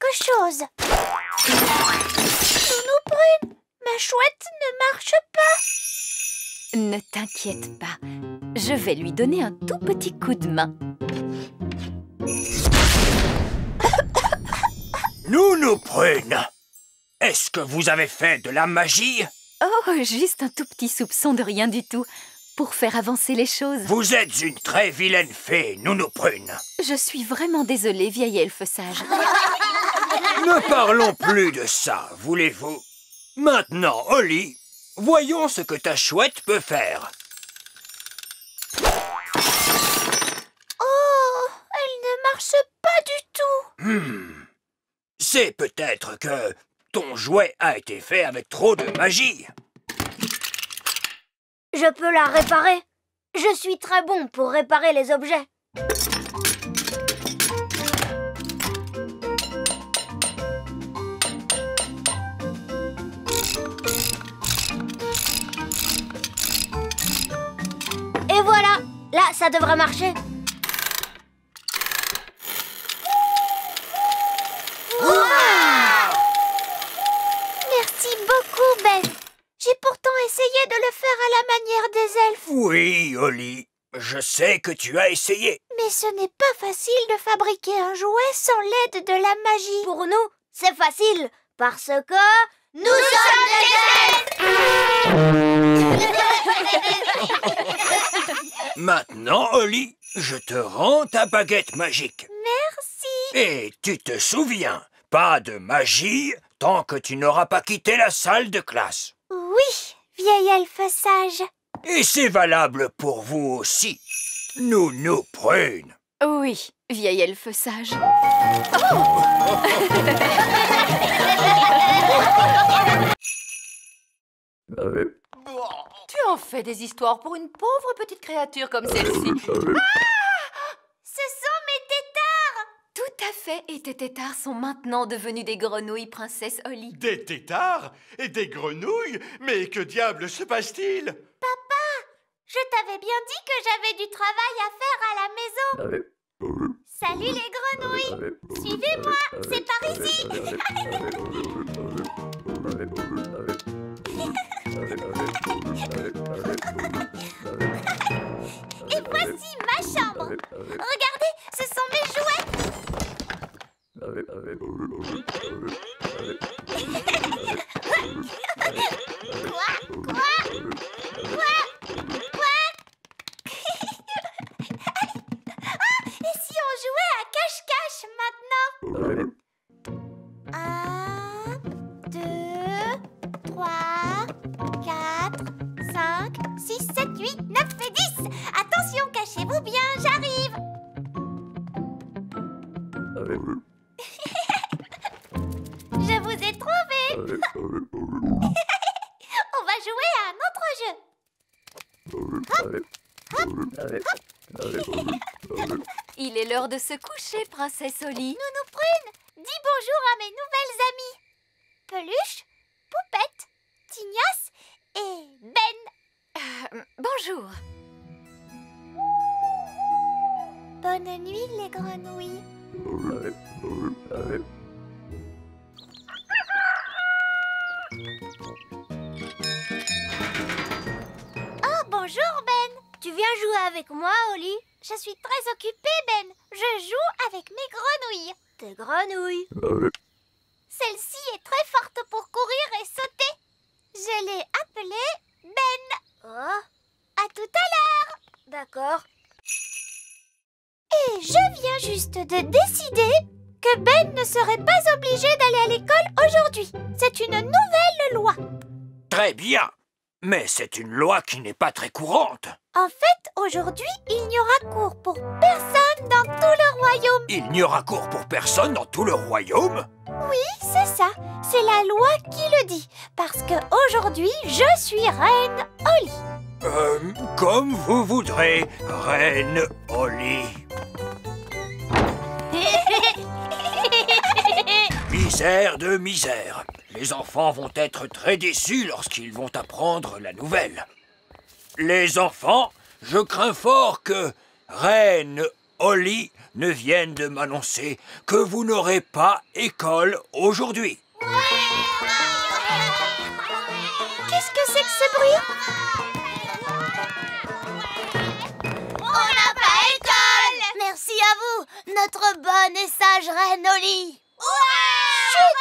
quelque chose. Nounou Prune, ma chouette ne marche pas. Ne t'inquiète pas, je vais lui donner un tout petit coup de main. Nounou Prune, est-ce que vous avez fait de la magie? Oh, juste un tout petit soupçon de rien du tout, pour faire avancer les choses. Vous êtes une très vilaine fée, Nounou Prune. Je suis vraiment désolée, vieille elfe sage. Ne parlons plus de ça, voulez-vous? Maintenant, Holly, voyons ce que ta chouette peut faire. Oh, elle ne marche pas du tout. C'est peut-être que ton jouet a été fait avec trop de magie. Je peux la réparer. Je suis très bon pour réparer les objets. Et voilà, là, ça devrait marcher. Merci beaucoup, Ben. J'ai pourtant essayé de le faire à la manière des elfes. Oui, Holly, je sais que tu as essayé. Mais ce n'est pas facile de fabriquer un jouet sans l'aide de la magie. Pour nous, c'est facile, parce que nous sommes des elfes. Maintenant, Holly, je te rends ta baguette magique. Merci. Et tu te souviens, pas de magie tant que tu n'auras pas quitté la salle de classe. Oui, vieille elfe sage. Et c'est valable pour vous aussi, Nounou Prune. Oui, vieille elfe sage. Tu en fais des histoires pour une pauvre petite créature comme celle-ci. Ce sont mes tétards. Tout à fait, et tes tétards sont maintenant devenus des grenouilles, princesse Holly. Des tétards et des grenouilles? Mais que diable se passe-t-il? Papa, je t'avais bien dit que j'avais du travail à faire à la maison. Salut les grenouilles. Suivez-moi, c'est par ici. Et voici ma chambre. Regardez, ce sont mes jouets. Et si on jouait à cache-cache maintenant? 1, 2, 3, 4, 5, 6, 7, 8, 9 et 10. Attention, cachez-vous bien, j'arrive. Je vous ai trouvé. On va jouer à un autre jeu. Il est l'heure de se coucher, princesse Holly. Nounou Prune, dis bonjour à mes nouvelles amies. Peluche, Poupette, Tignasse et Ben. Bonjour. Bonne nuit les grenouilles. Oh, bonjour Ben. Tu viens jouer avec moi, Holly? Je suis très occupée, Ben. Je joue avec mes grenouilles. Tes grenouilles? Celle-ci est très forte pour courir et sauter. Je l'ai appelée Ben. Oh, à tout à l'heure. D'accord. Et je viens juste de décider que Ben ne serait pas obligé d'aller à l'école aujourd'hui. C'est une nouvelle loi. Très bien, mais c'est une loi qui n'est pas très courante. En fait, aujourd'hui, il n'y aura cours pour personne dans tout le royaume. Il n'y aura cours pour personne dans tout le royaume? Oui, c'est ça. C'est la loi qui le dit. Parce que aujourd'hui, je suis reine Holly. Comme vous voudrez, reine Holly. Misère de misère. Les enfants vont être très déçus lorsqu'ils vont apprendre la nouvelle. Les enfants, je crains fort que Reine Holly ne viennent de m'annoncer que vous n'aurez pas école aujourd'hui. Qu'est-ce que c'est que ce bruit? On n'a pas école! Merci à vous, notre bonne et sage reine Oli. Chut!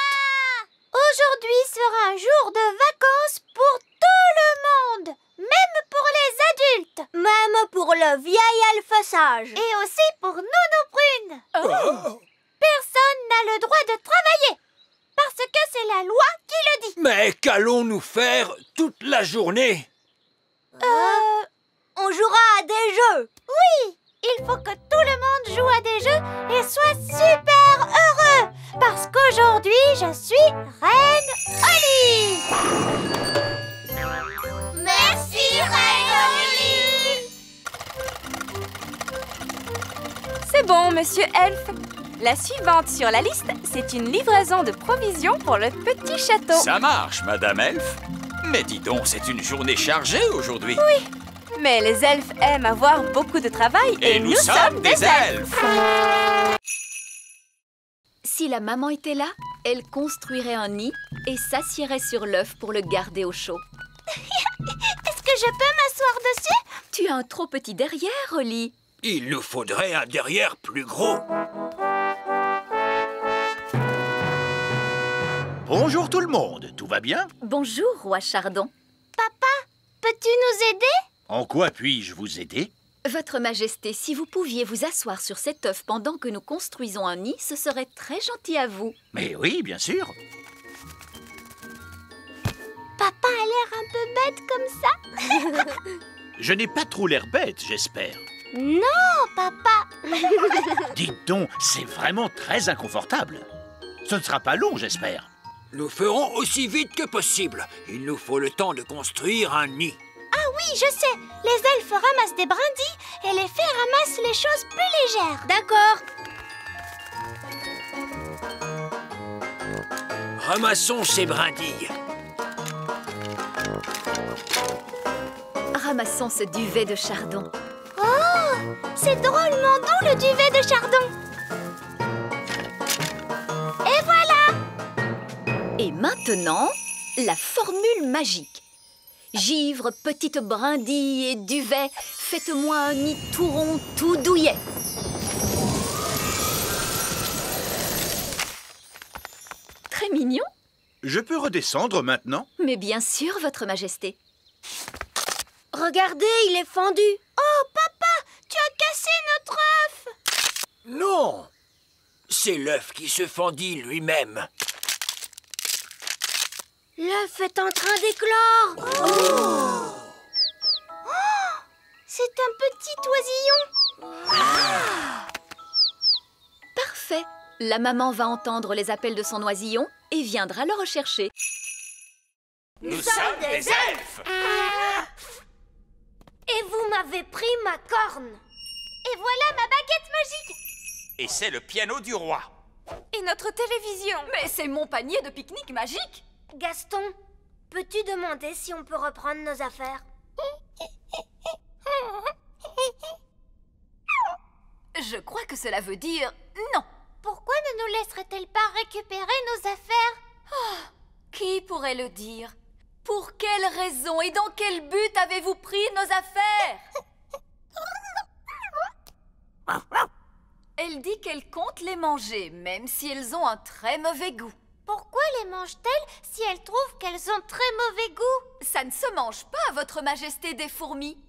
Aujourd'hui sera un jour de vacances pour tout le monde, même pour les adultes. Même pour le vieil elfe sage. Et aussi pour Nounou Prune. Personne n'a le droit de travailler, parce que c'est la loi qui le dit. Mais qu'allons-nous faire toute la journée? On jouera à des jeux. Oui, il faut que tout le monde joue à des jeux et soit super heureux. Parce qu'aujourd'hui, je suis Reine Oli. Merci, Reine Oli. C'est bon, monsieur Elfe. La suivante sur la liste, c'est une livraison de provisions pour le petit château. Ça marche, Madame Elfe. Mais dis donc, c'est une journée chargée aujourd'hui. Oui, mais les elfes aiment avoir beaucoup de travail et nous sommes des elfes. Si la maman était là, elle construirait un nid et s'assiérait sur l'œuf pour le garder au chaud. Est-ce que je peux m'asseoir dessus? Tu as un trop petit derrière, Oli. Il nous faudrait un derrière plus gros. Bonjour tout le monde, tout va bien? Bonjour, roi Chardon. Papa, peux-tu nous aider? En quoi puis-je vous aider? Votre Majesté, si vous pouviez vous asseoir sur cet œuf pendant que nous construisons un nid, ce serait très gentil à vous. Mais oui, bien sûr. Papa a l'air un peu bête comme ça. Je n'ai pas trop l'air bête, j'espère. Non, papa. Dites donc, c'est vraiment très inconfortable. Ce ne sera pas long, j'espère. Nous ferons aussi vite que possible. Il nous faut le temps de construire un nid. Ah oui, je sais. Les elfes ramassent des brindilles et les fées ramassent les choses plus légères. D'accord. Ramassons ces brindilles. Ramassons ce duvet de chardon. Oh, c'est drôlement doux le duvet de chardon. Et voilà. Et maintenant, la formule magique. Givre, petite brindille et duvet, faites-moi un nid tout rond, tout douillet. Très mignon. Je peux redescendre maintenant? Mais bien sûr, votre Majesté. Regardez, il est fendu. Oh, papa, tu as cassé notre œuf. Non, c'est l'œuf qui se fendit lui-même. L'œuf est en train d'éclore. Oh, c'est un petit oisillon. Parfait. La maman va entendre les appels de son oisillon et viendra le rechercher. Nous sommes des elfes. Et vous m'avez pris ma corne. Et voilà ma baguette magique. Et c'est le piano du roi. Et notre télévision. Mais c'est mon panier de pique-nique magique. Gaston, peux-tu demander si on peut reprendre nos affaires? Je crois que cela veut dire non. Pourquoi ne nous laisserait-elle pas récupérer nos affaires? Qui pourrait le dire? Pour quelle raison et dans quel but avez-vous pris nos affaires? Elle dit qu'elle compte les manger, même si elles ont un très mauvais goût. Pourquoi les mange-t-elle si elle trouve qu'elles ont très mauvais goût? Ça ne se mange pas, votre Majesté des fourmis.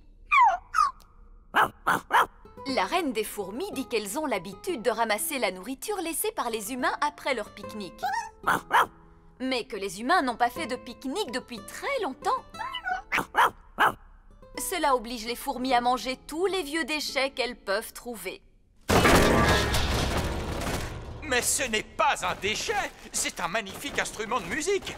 La reine des fourmis dit qu'elles ont l'habitude de ramasser la nourriture laissée par les humains après leur pique-nique. Mais que les humains n'ont pas fait de pique-nique depuis très longtemps. Cela oblige les fourmis à manger tous les vieux déchets qu'elles peuvent trouver. Mais ce n'est pas un déchet, c'est un magnifique instrument de musique.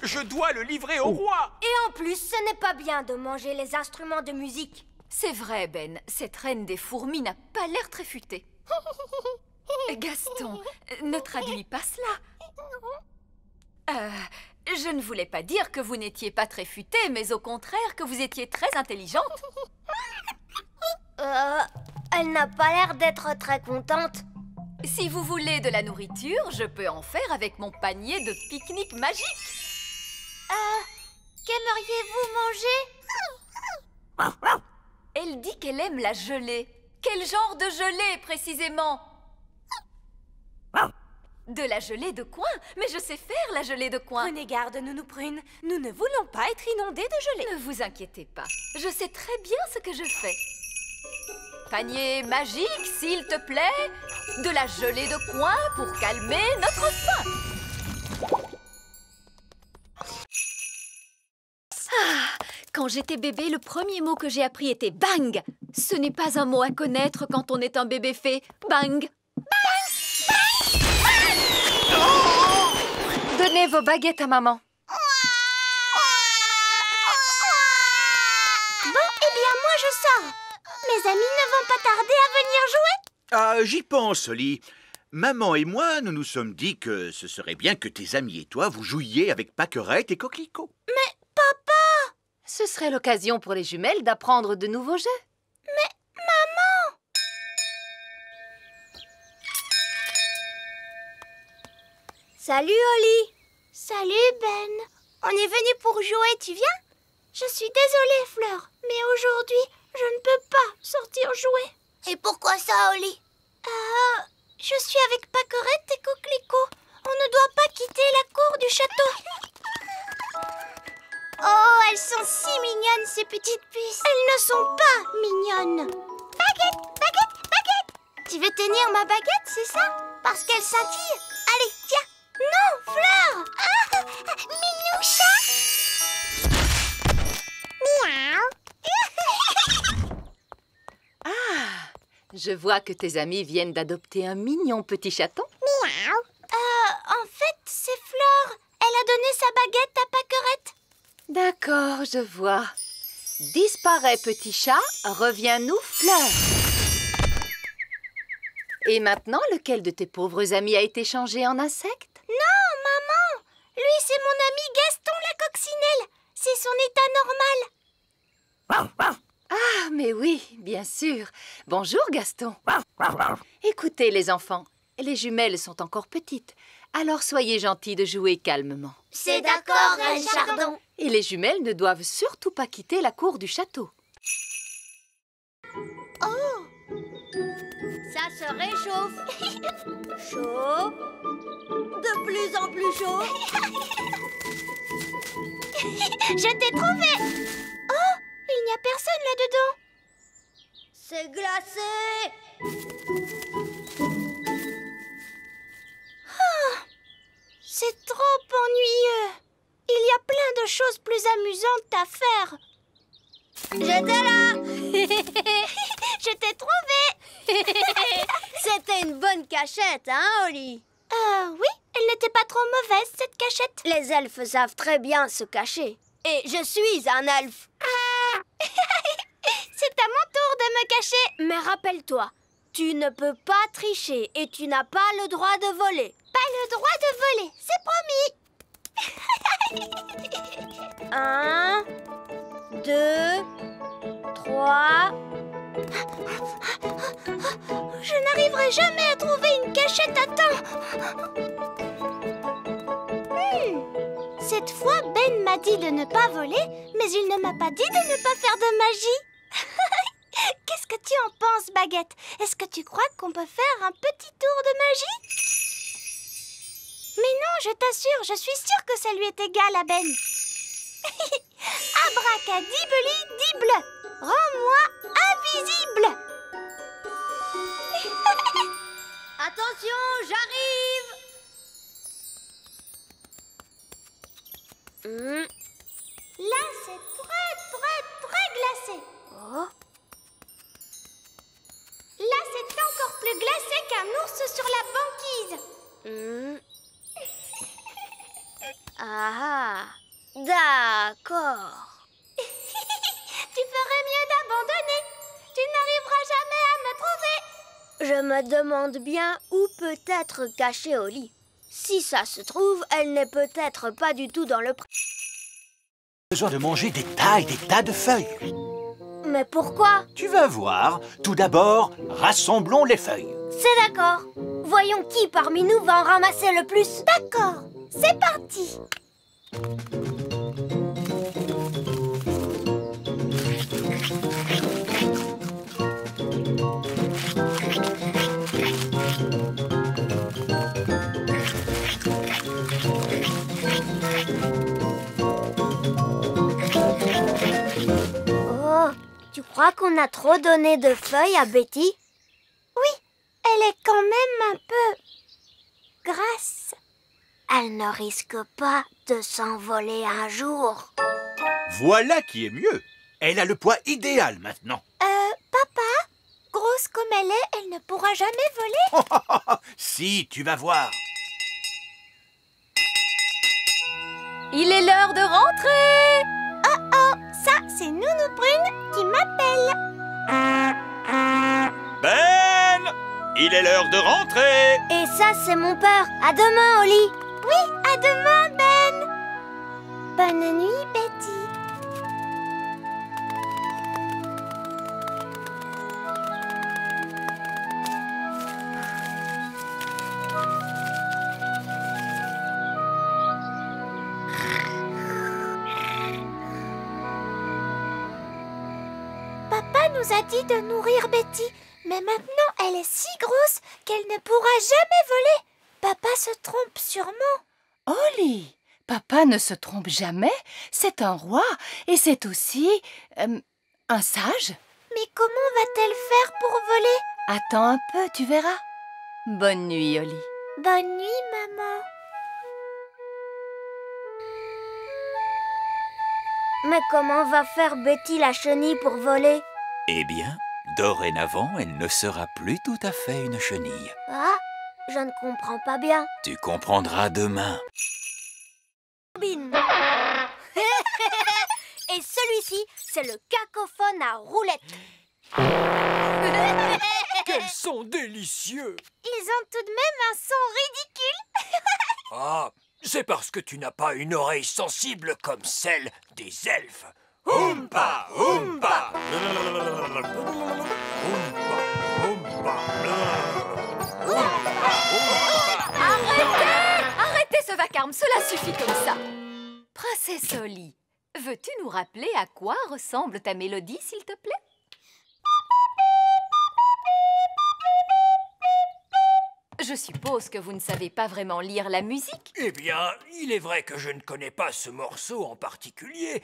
Je dois le livrer au roi. Et en plus, ce n'est pas bien de manger les instruments de musique. C'est vrai, Ben, cette reine des fourmis n'a pas l'air très futée. Gaston, ne traduis pas cela. Je ne voulais pas dire que vous n'étiez pas très futée, mais au contraire que vous étiez très intelligente. Elle n'a pas l'air d'être très contente. Si vous voulez de la nourriture, je peux en faire avec mon panier de pique-nique magique. Qu'aimeriez-vous manger? Elle dit qu'elle aime la gelée. Quel genre de gelée, précisément? De la gelée de coin? Mais je sais faire la gelée de coin. Prenez garde, Nounou Prune. Nous ne voulons pas être inondés de gelée. Ne vous inquiétez pas. Je sais très bien ce que je fais. Panier magique, s'il te plaît. De la gelée de coin pour calmer notre faim. Quand j'étais bébé, le premier mot que j'ai appris était bang. Ce n'est pas un mot à connaître quand on est un bébé fée. Bang. Donnez vos baguettes à maman. Bon, eh bien, moi, je sors. Mes amis ne vont pas tarder à venir jouer. Ah, j'y pense, Oli. Maman et moi, nous nous sommes dit que ce serait bien que tes amis et toi, vous jouiez avec Pâquerette et Coquelicot. Mais, papa! Ce serait l'occasion pour les jumelles d'apprendre de nouveaux jeux. Mais, maman! Salut, Oli. Salut, Ben. On est venu pour jouer, tu viens? Je suis désolée, Fleur, mais aujourd'hui, je ne peux pas sortir jouer. Et pourquoi ça, Oli? Je suis avec Pâquerette et Coquelicot. On ne doit pas quitter la cour du château. Oh, elles sont si mignonnes, ces petites puces. Elles ne sont pas mignonnes. Baguette, baguette, baguette. Tu veux tenir ma baguette, c'est ça? Parce qu'elle scintille. Allez, tiens. Non, Fleur. Ah, Minoucha. Miaou. Je vois que tes amis viennent d'adopter un mignon petit chaton. Miaou. En fait, c'est Fleur. Elle a donné sa baguette à Pâquerette. D'accord, je vois. Disparais, petit chat, reviens-nous, Fleur. Et maintenant, lequel de tes pauvres amis a été changé en insecte? Non, maman. Lui, c'est mon ami Gaston la coccinelle. C'est son état normal. Ah, mais oui, bien sûr. Bonjour, Gaston. Écoutez, les enfants, les jumelles sont encore petites. Alors soyez gentils de jouer calmement. C'est d'accord, Reine Chardon. Et les jumelles ne doivent surtout pas quitter la cour du château. Oh, ça se réchauffe. Chaud. De plus en plus chaud. Je t'ai trouvé. Oh, il n'y a personne là-dedans. C'est glacé. C'est trop ennuyeux. Il y a plein de choses plus amusantes à faire. J'étais là. Je t'ai trouvé. C'était une bonne cachette, hein, Oli? Oui, elle n'était pas trop mauvaise, cette cachette. Les elfes savent très bien se cacher. Et je suis un elfe. C'est à mon tour de me cacher. Mais rappelle-toi, tu ne peux pas tricher et tu n'as pas le droit de voler. Pas le droit de voler, c'est promis. 1, 2, 3... Je n'arriverai jamais à trouver une cachette à temps. Cette fois, Ben m'a dit de ne pas voler, mais il ne m'a pas dit de ne pas faire de magie. Qu'est-ce que tu en penses, Baguette? Est-ce que tu crois qu'on peut faire un petit tour de magie? Mais non, je t'assure, je suis sûre que ça lui est égal à Ben. Abracadibli-dible, rends-moi invisible. Attention, j'arrive. Là, c'est très glacé. Oh. Là, c'est encore plus glacé qu'un ours sur la banquise. Ah, d'accord. Tu ferais mieux d'abandonner. Tu n'arriveras jamais à me trouver. Je me demande bien où peut être cachée Oli. Si ça se trouve, elle n'est peut-être pas du tout dans le... Besoin de manger des tas et des tas de feuilles. Mais pourquoi? Tu vas voir. Tout d'abord, rassemblons les feuilles. C'est d'accord. Voyons qui parmi nous va en ramasser le plus. D'accord, c'est parti. Oh, tu crois qu'on a trop donné de feuilles à Betty? Oui, elle est quand même un peu grasse. Elle ne risque pas de s'envoler un jour. Voilà qui est mieux. Elle a le poids idéal maintenant. Papa, grosse comme elle est, elle ne pourra jamais voler. Si, tu vas voir. Il est l'heure de rentrer! Oh, ça, c'est Nounou Brune qui m'appelle. Ben! Il est l'heure de rentrer! Et ça, c'est mon père. À demain, Oli. Oui, à demain, Ben. Bonne nuit, Betty. Papa nous a dit de nourrir Betty, mais maintenant elle est si grosse qu'elle ne pourra jamais voler. Papa se trompe sûrement. Oli, papa ne se trompe jamais. C'est un roi et c'est aussi un sage. Mais comment va-t-elle faire pour voler? Attends un peu, tu verras. Bonne nuit, Oli. Bonne nuit, maman. Mais comment va faire Betty la chenille pour voler? Eh bien, dorénavant, elle ne sera plus tout à fait une chenille. Ah, je ne comprends pas bien. Tu comprendras demain. Bin. Et celui-ci, c'est le cacophone à roulettes. Quels sont délicieux! Ils ont tout de même un son ridicule. Ah, c'est parce que tu n'as pas une oreille sensible comme celle des elfes. Oompa, oompa. Arrêtez ce vacarme, cela suffit comme ça. Princesse Oli, veux-tu nous rappeler à quoi ressemble ta mélodie, s'il te plaît? Je suppose que vous ne savez pas vraiment lire la musique. Eh bien, il est vrai que je ne connais pas ce morceau en particulier.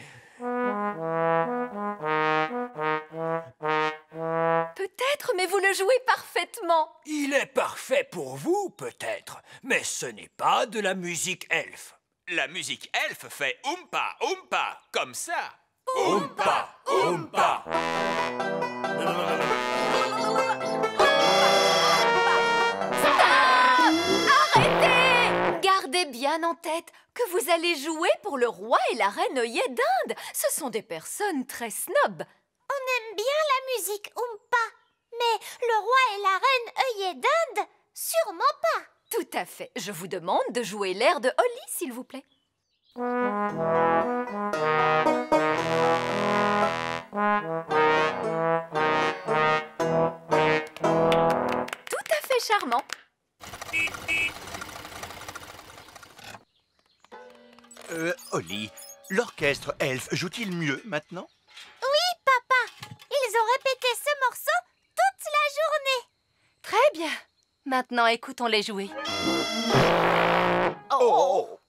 Peut-être, mais vous le jouez parfaitement. Il est parfait pour vous, peut-être, mais ce n'est pas de la musique elfe. La musique elfe fait oompa, oompa, comme ça. Oompa, oompa. Arrêtez! Gardez bien en tête que vous allez jouer pour le roi et la reine œillet d'Inde. Ce sont des personnes très snobs. On aime bien la musique Oompa, mais le roi et la reine œillet d'Inde, sûrement pas. Tout à fait. Je vous demande de jouer l'air de Oli, s'il vous plaît. Tout à fait charmant. Oli, l'orchestre elfe joue-t-il mieux maintenant? Oui, papa, ils ont répété ce morceau toute la journée. Très bien. Maintenant, écoutons-les jouer. Oh.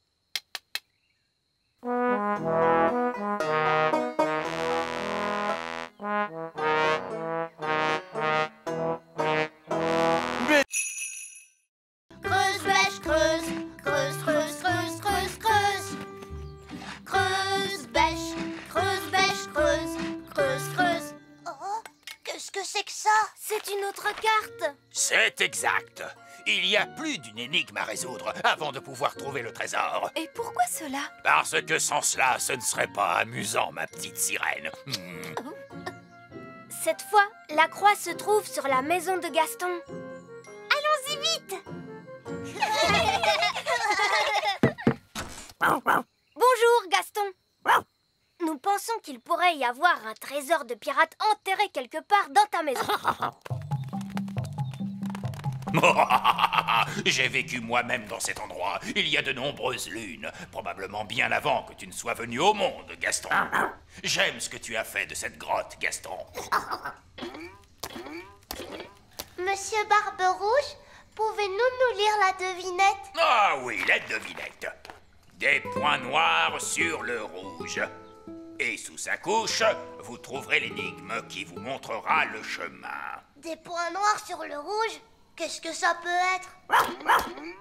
Creuse, bêche, creuse, creuse, creuse, creuse, creuse, creuse. Creuse, bêche, creuse, bêche, creuse, creuse, creuse. Oh, qu'est-ce que c'est que ça? C'est une autre carte. C'est exact. Il y a plus d'une énigme à résoudre avant de pouvoir trouver le trésor. Et pourquoi cela? Parce que sans cela, ce ne serait pas amusant, ma petite sirène. Cette fois, la croix se trouve sur la maison de Gaston. Allons-y vite. Bonjour, Gaston. Nous pensons qu'il pourrait y avoir un trésor de pirate enterré quelque part dans ta maison. J'ai vécu moi-même dans cet endroit. Il y a de nombreuses lunes. Probablement bien avant que tu ne sois venu au monde, Gaston. J'aime ce que tu as fait de cette grotte, Gaston. Monsieur Barbe-Rouge, pouvez-nous nous lire la devinette? Ah oui, la devinette. Des points noirs sur le rouge. Et sous sa couche, vous trouverez l'énigme qui vous montrera le chemin. Des points noirs sur le rouge? Qu'est-ce que ça peut être?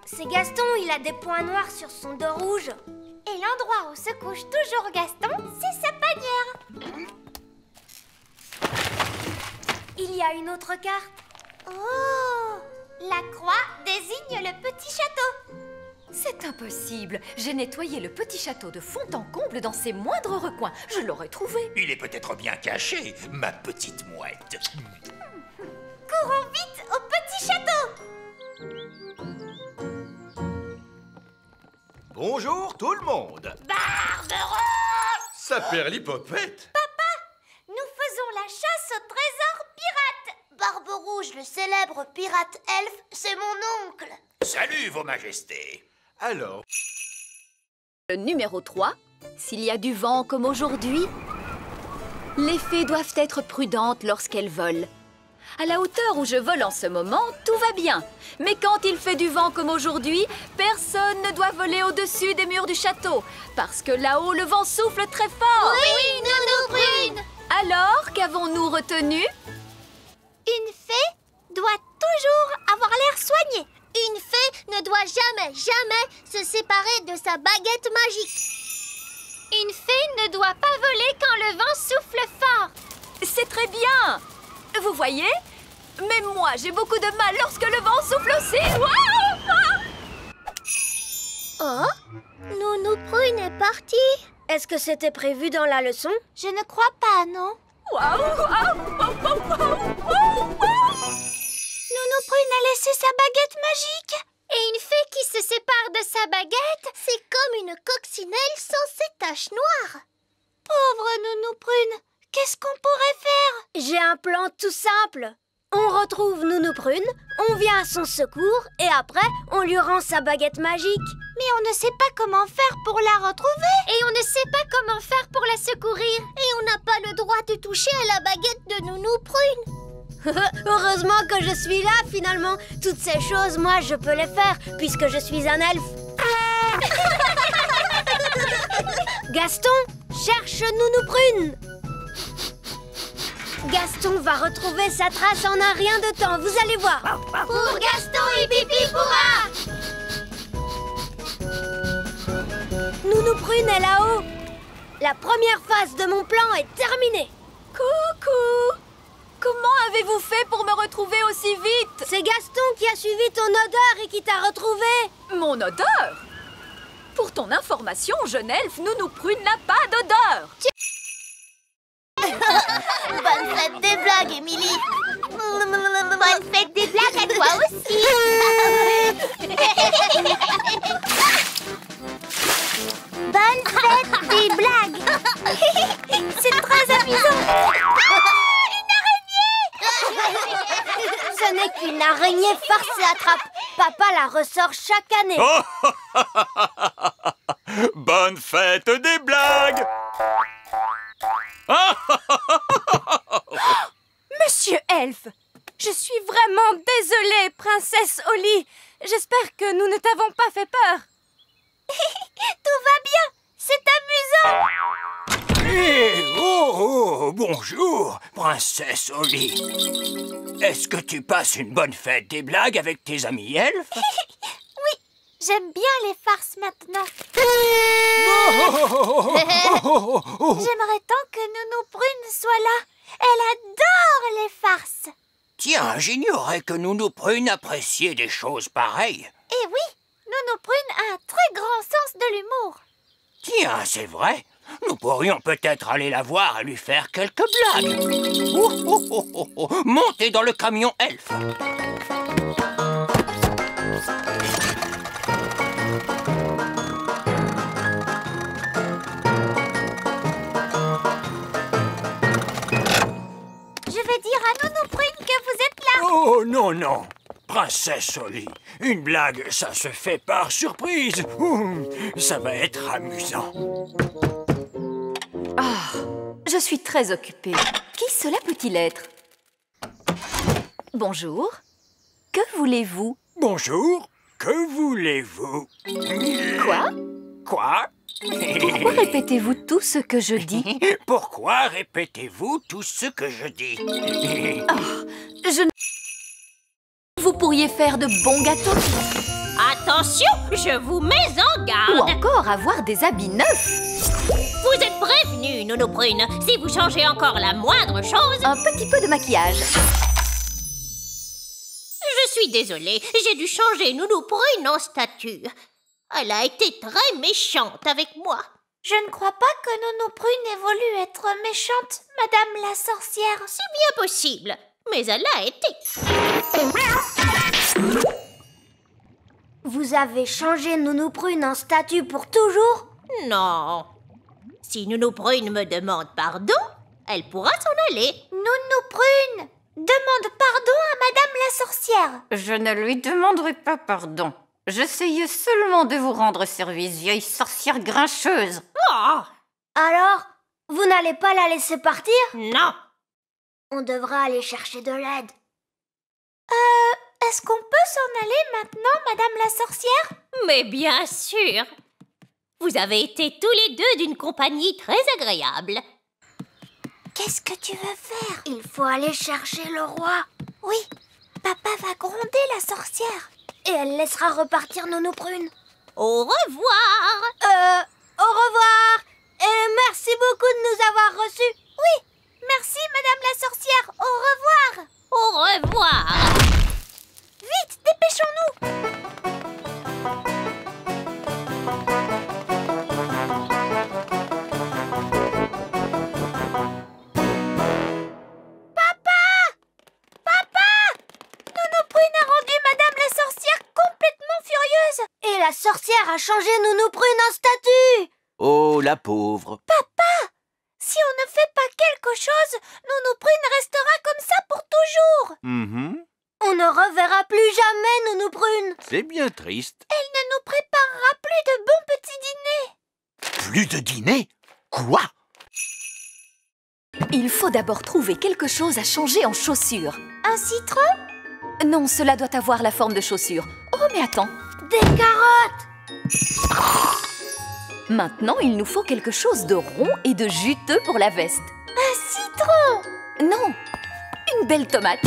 C'est Gaston, il a des points noirs sur son dos rouge. Et l'endroit où se couche toujours Gaston, c'est sa panière. Il y a une autre carte. Oh! La croix désigne le petit château. C'est impossible. J'ai nettoyé le petit château de fond en comble dans ses moindres recoins. Je l'aurais trouvé. Il est peut-être bien caché, ma petite mouette. Courons vite au petit château. Bonjour tout le monde. Barbe-Rouge! Saperlipopette. Nous faisons la chasse au trésor pirate. Barbe-Rouge, le célèbre pirate elfe, c'est mon oncle. Salut, vos majestés. Alors, Le numéro 3, s'il y a du vent comme aujourd'hui, les fées doivent être prudentes lorsqu'elles volent. À la hauteur où je vole en ce moment, tout va bien. Mais quand il fait du vent comme aujourd'hui, personne ne doit voler au-dessus des murs du château. Parce que là-haut, le vent souffle très fort. Oui, Nounou Prune. Alors, qu'avons-nous retenu? Une fée doit toujours avoir l'air soigné. Une fée ne doit jamais se séparer de sa baguette magique. Une fée ne doit pas voler quand le vent souffle fort. C'est très bien. Vous voyez? Mais moi, j'ai beaucoup de mal lorsque le vent souffle aussi. Oh, Nounou Prune est partie. Est-ce que c'était prévu dans la leçon? Je ne crois pas, non. Nounou Prune a laissé sa baguette magique. Et une fée qui se sépare de sa baguette, c'est comme une coccinelle sans ses taches noires. Pauvre Nounou Prune, qu'est-ce qu'on pourrait faire? J'ai un plan tout simple. On retrouve Nounou Prune, on vient à son secours et après, on lui rend sa baguette magique. Mais on ne sait pas comment faire pour la retrouver. Et on ne sait pas comment faire pour la secourir. Et on n'a pas le droit de toucher à la baguette de Nounou Prune. Heureusement que je suis là, finalement. Toutes ces choses, moi, je peux les faire, puisque je suis un elfe. Gaston, cherche Nounou Prune. Gaston va retrouver sa trace en un rien de temps, vous allez voir. Pour Gaston et Pipi pourra. Nounou Prune est là-haut. La première phase de mon plan est terminée. Coucou! Comment avez-vous fait pour me retrouver aussi vite? C'est Gaston qui a suivi ton odeur et qui t'a retrouvé. Mon odeur? Pour ton information, jeune elfe, Nounou Prune n'a pas d'odeur. Bonne fête des blagues, Émilie. Bonne fête des blagues à toi aussi. Bonne fête des blagues. C'est très amusant. Une araignée. Ce n'est qu'une araignée farce et attrape. Papa la ressort chaque année. Bonne fête des blagues. Monsieur Elfe, je suis vraiment désolée, princesse Holly. J'espère que nous ne t'avons pas fait peur. Tout va bien. C'est amusant. Hé, oh, bonjour, princesse Holly. Est-ce que tu passes une bonne fête des blagues avec tes amis elfes? Oui, j'aime bien les farces maintenant. J'aimerais tant que Nounou Prune soit là. Elle adore les farces. Tiens, j'ignorais que Nounou Prune appréciait des choses pareilles. Eh oui, Nounou Prune a un très grand sens de l'humour. Tiens, c'est vrai. Nous pourrions peut-être aller la voir et lui faire quelques blagues. Montez dans le camion elfe. Non, non. Princesse Holly, une blague, ça se fait par surprise. Ouh, ça va être amusant. Ah, je suis très occupée. Qui cela peut-il être? Bonjour. Que voulez-vous? Bonjour, que voulez-vous? Quoi? Quoi? Pourquoi répétez-vous tout ce que je dis? Pourquoi répétez-vous tout ce que je dis? Vous pourriez faire de bons gâteaux? Attention, je vous mets en Ou garde. encore avoir des habits neufs? Vous êtes prévenus, Nounou Prune. Si vous changez encore la moindre chose... Un petit peu de maquillage. Je suis désolée, j'ai dû changer Nounou Prune en statue. Elle a été très méchante avec moi. Je ne crois pas que Nounou Prune ait voulu être méchante, Madame la sorcière. C'est bien possible, mais elle l'a été. Vous avez changé Nounou Prune en statue pour toujours? Non. Si Nounou Prune me demande pardon, elle pourra s'en aller. Nounou Prune demande pardon à Madame la sorcière. Je ne lui demanderai pas pardon. J'essayais seulement de vous rendre service, vieille sorcière grincheuse. Oh, Alors, vous n'allez pas la laisser partir? non. On devra aller chercher de l'aide. Est-ce qu'on peut s'en aller maintenant, Madame la sorcière? Mais bien sûr. Vous avez été tous les deux d'une compagnie très agréable. Qu'est-ce que tu veux faire? Il faut aller chercher le roi. Oui, papa va gronder la sorcière. Et elle laissera repartir Nounou Prune. Au revoir. Au revoir. Et merci beaucoup de nous avoir reçus. Oui, merci Madame la sorcière. Au revoir. Au revoir. Vite, dépêchons-nous. Et la sorcière a changé Nounou Prune en statue. Oh, la pauvre. Si on ne fait pas quelque chose, Nounou Prune restera comme ça pour toujours. On ne reverra plus jamais Nounou Prune. C'est bien triste. Elle ne nous préparera plus de bons petits dîners. Plus de dîner? Quoi? Il faut d'abord trouver quelque chose à changer en chaussures. Un citron? Non, cela doit avoir la forme de chaussures. Oh, mais attends. Des carottes. Maintenant, il nous faut quelque chose de rond et de juteux pour la veste. Un citron. Non, une belle tomate.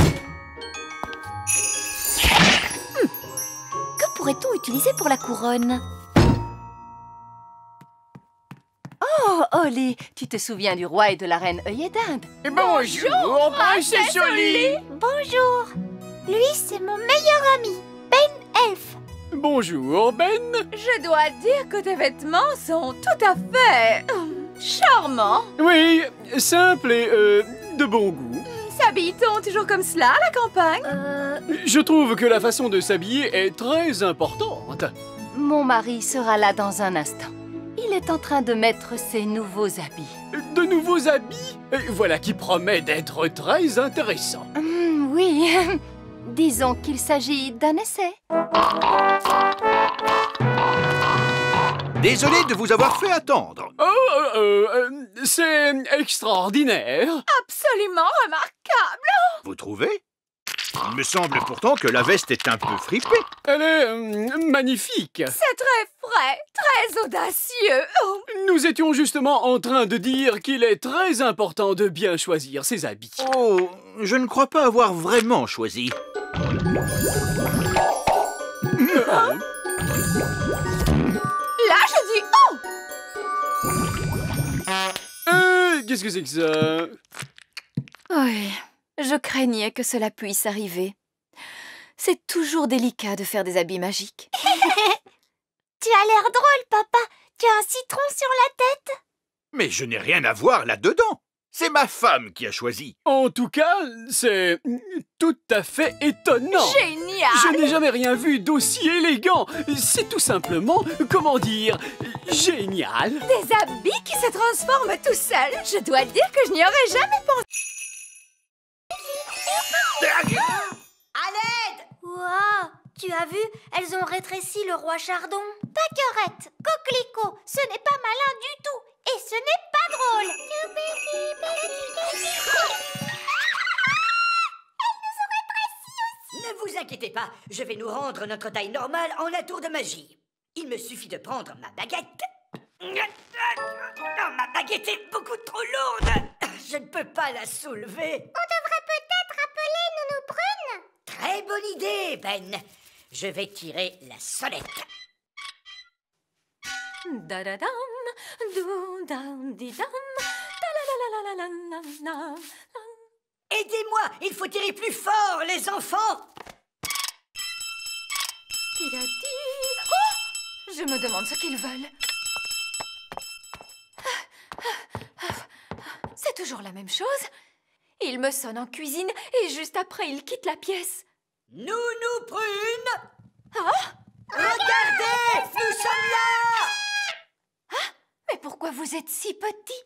Que pourrait-on utiliser pour la couronne? Oh, Holly, tu te souviens du roi et de la reine œillet d'Inde? Bonjour, princesse Holly. Bonjour. Lui, c'est mon meilleur ami, Ben Elf. Bonjour, Ben. Je dois dire que tes vêtements sont tout à fait charmants. Oui, simple et de bon goût. S'habille-t-on toujours comme cela à la campagne? Je trouve que la façon de s'habiller est très importante. Mon mari sera là dans un instant. Il est en train de mettre ses nouveaux habits. De nouveaux habits? Voilà qui promet d'être très intéressant. Oui, disons qu'il s'agit d'un essai. Désolé de vous avoir fait attendre. C'est extraordinaire. Absolument remarquable. Vous trouvez? Il me semble pourtant que la veste est un peu fripée. Elle est magnifique. C'est très frais, très audacieux. Oh. Nous étions justement en train de dire qu'il est très important de bien choisir ses habits. Oh, je ne crois pas avoir vraiment choisi. Là, je dis oh! Qu'est-ce que c'est que ça? Oui, je craignais que cela puisse arriver. C'est toujours délicat de faire des habits magiques. Tu as l'air drôle, papa. Tu as un citron sur la tête. Mais je n'ai rien à voir là-dedans. C'est ma femme qui a choisi. En tout cas, c'est tout à fait étonnant. Génial! Je n'ai jamais rien vu d'aussi élégant. C'est tout simplement, comment dire, génial. Des habits qui se transforment tout seuls. Je dois dire que je n'y aurais jamais pensé. Allez! Ouah, tu as vu? Elles ont rétréci le roi Chardon. Pâquerette, coquelicot, ce n'est pas malin du tout. Et ce n'est pas drôle. Ne vous inquiétez pas, je vais nous rendre notre taille normale en un tour de magie. Il me suffit de prendre ma baguette. Oh, ma baguette est beaucoup trop lourde. Je ne peux pas la soulever. On devrait peut-être appeler Nounou Prune. Très bonne idée, Ben. Je vais tirer la sonnette. Da-da-dam, dou-dam-di-dam, ta-la-la-la-la-la-la-la. Aidez-moi, il faut tirer plus fort, les enfants. Ti-da-ti. Oh! Je me demande ce qu'ils veulent. C'est toujours la même chose. Ils me sonnent en cuisine et juste après, ils quittent la pièce. Nounou Prune! Ah! Regardez, nous sommes là! Ah! Mais pourquoi vous êtes si petits?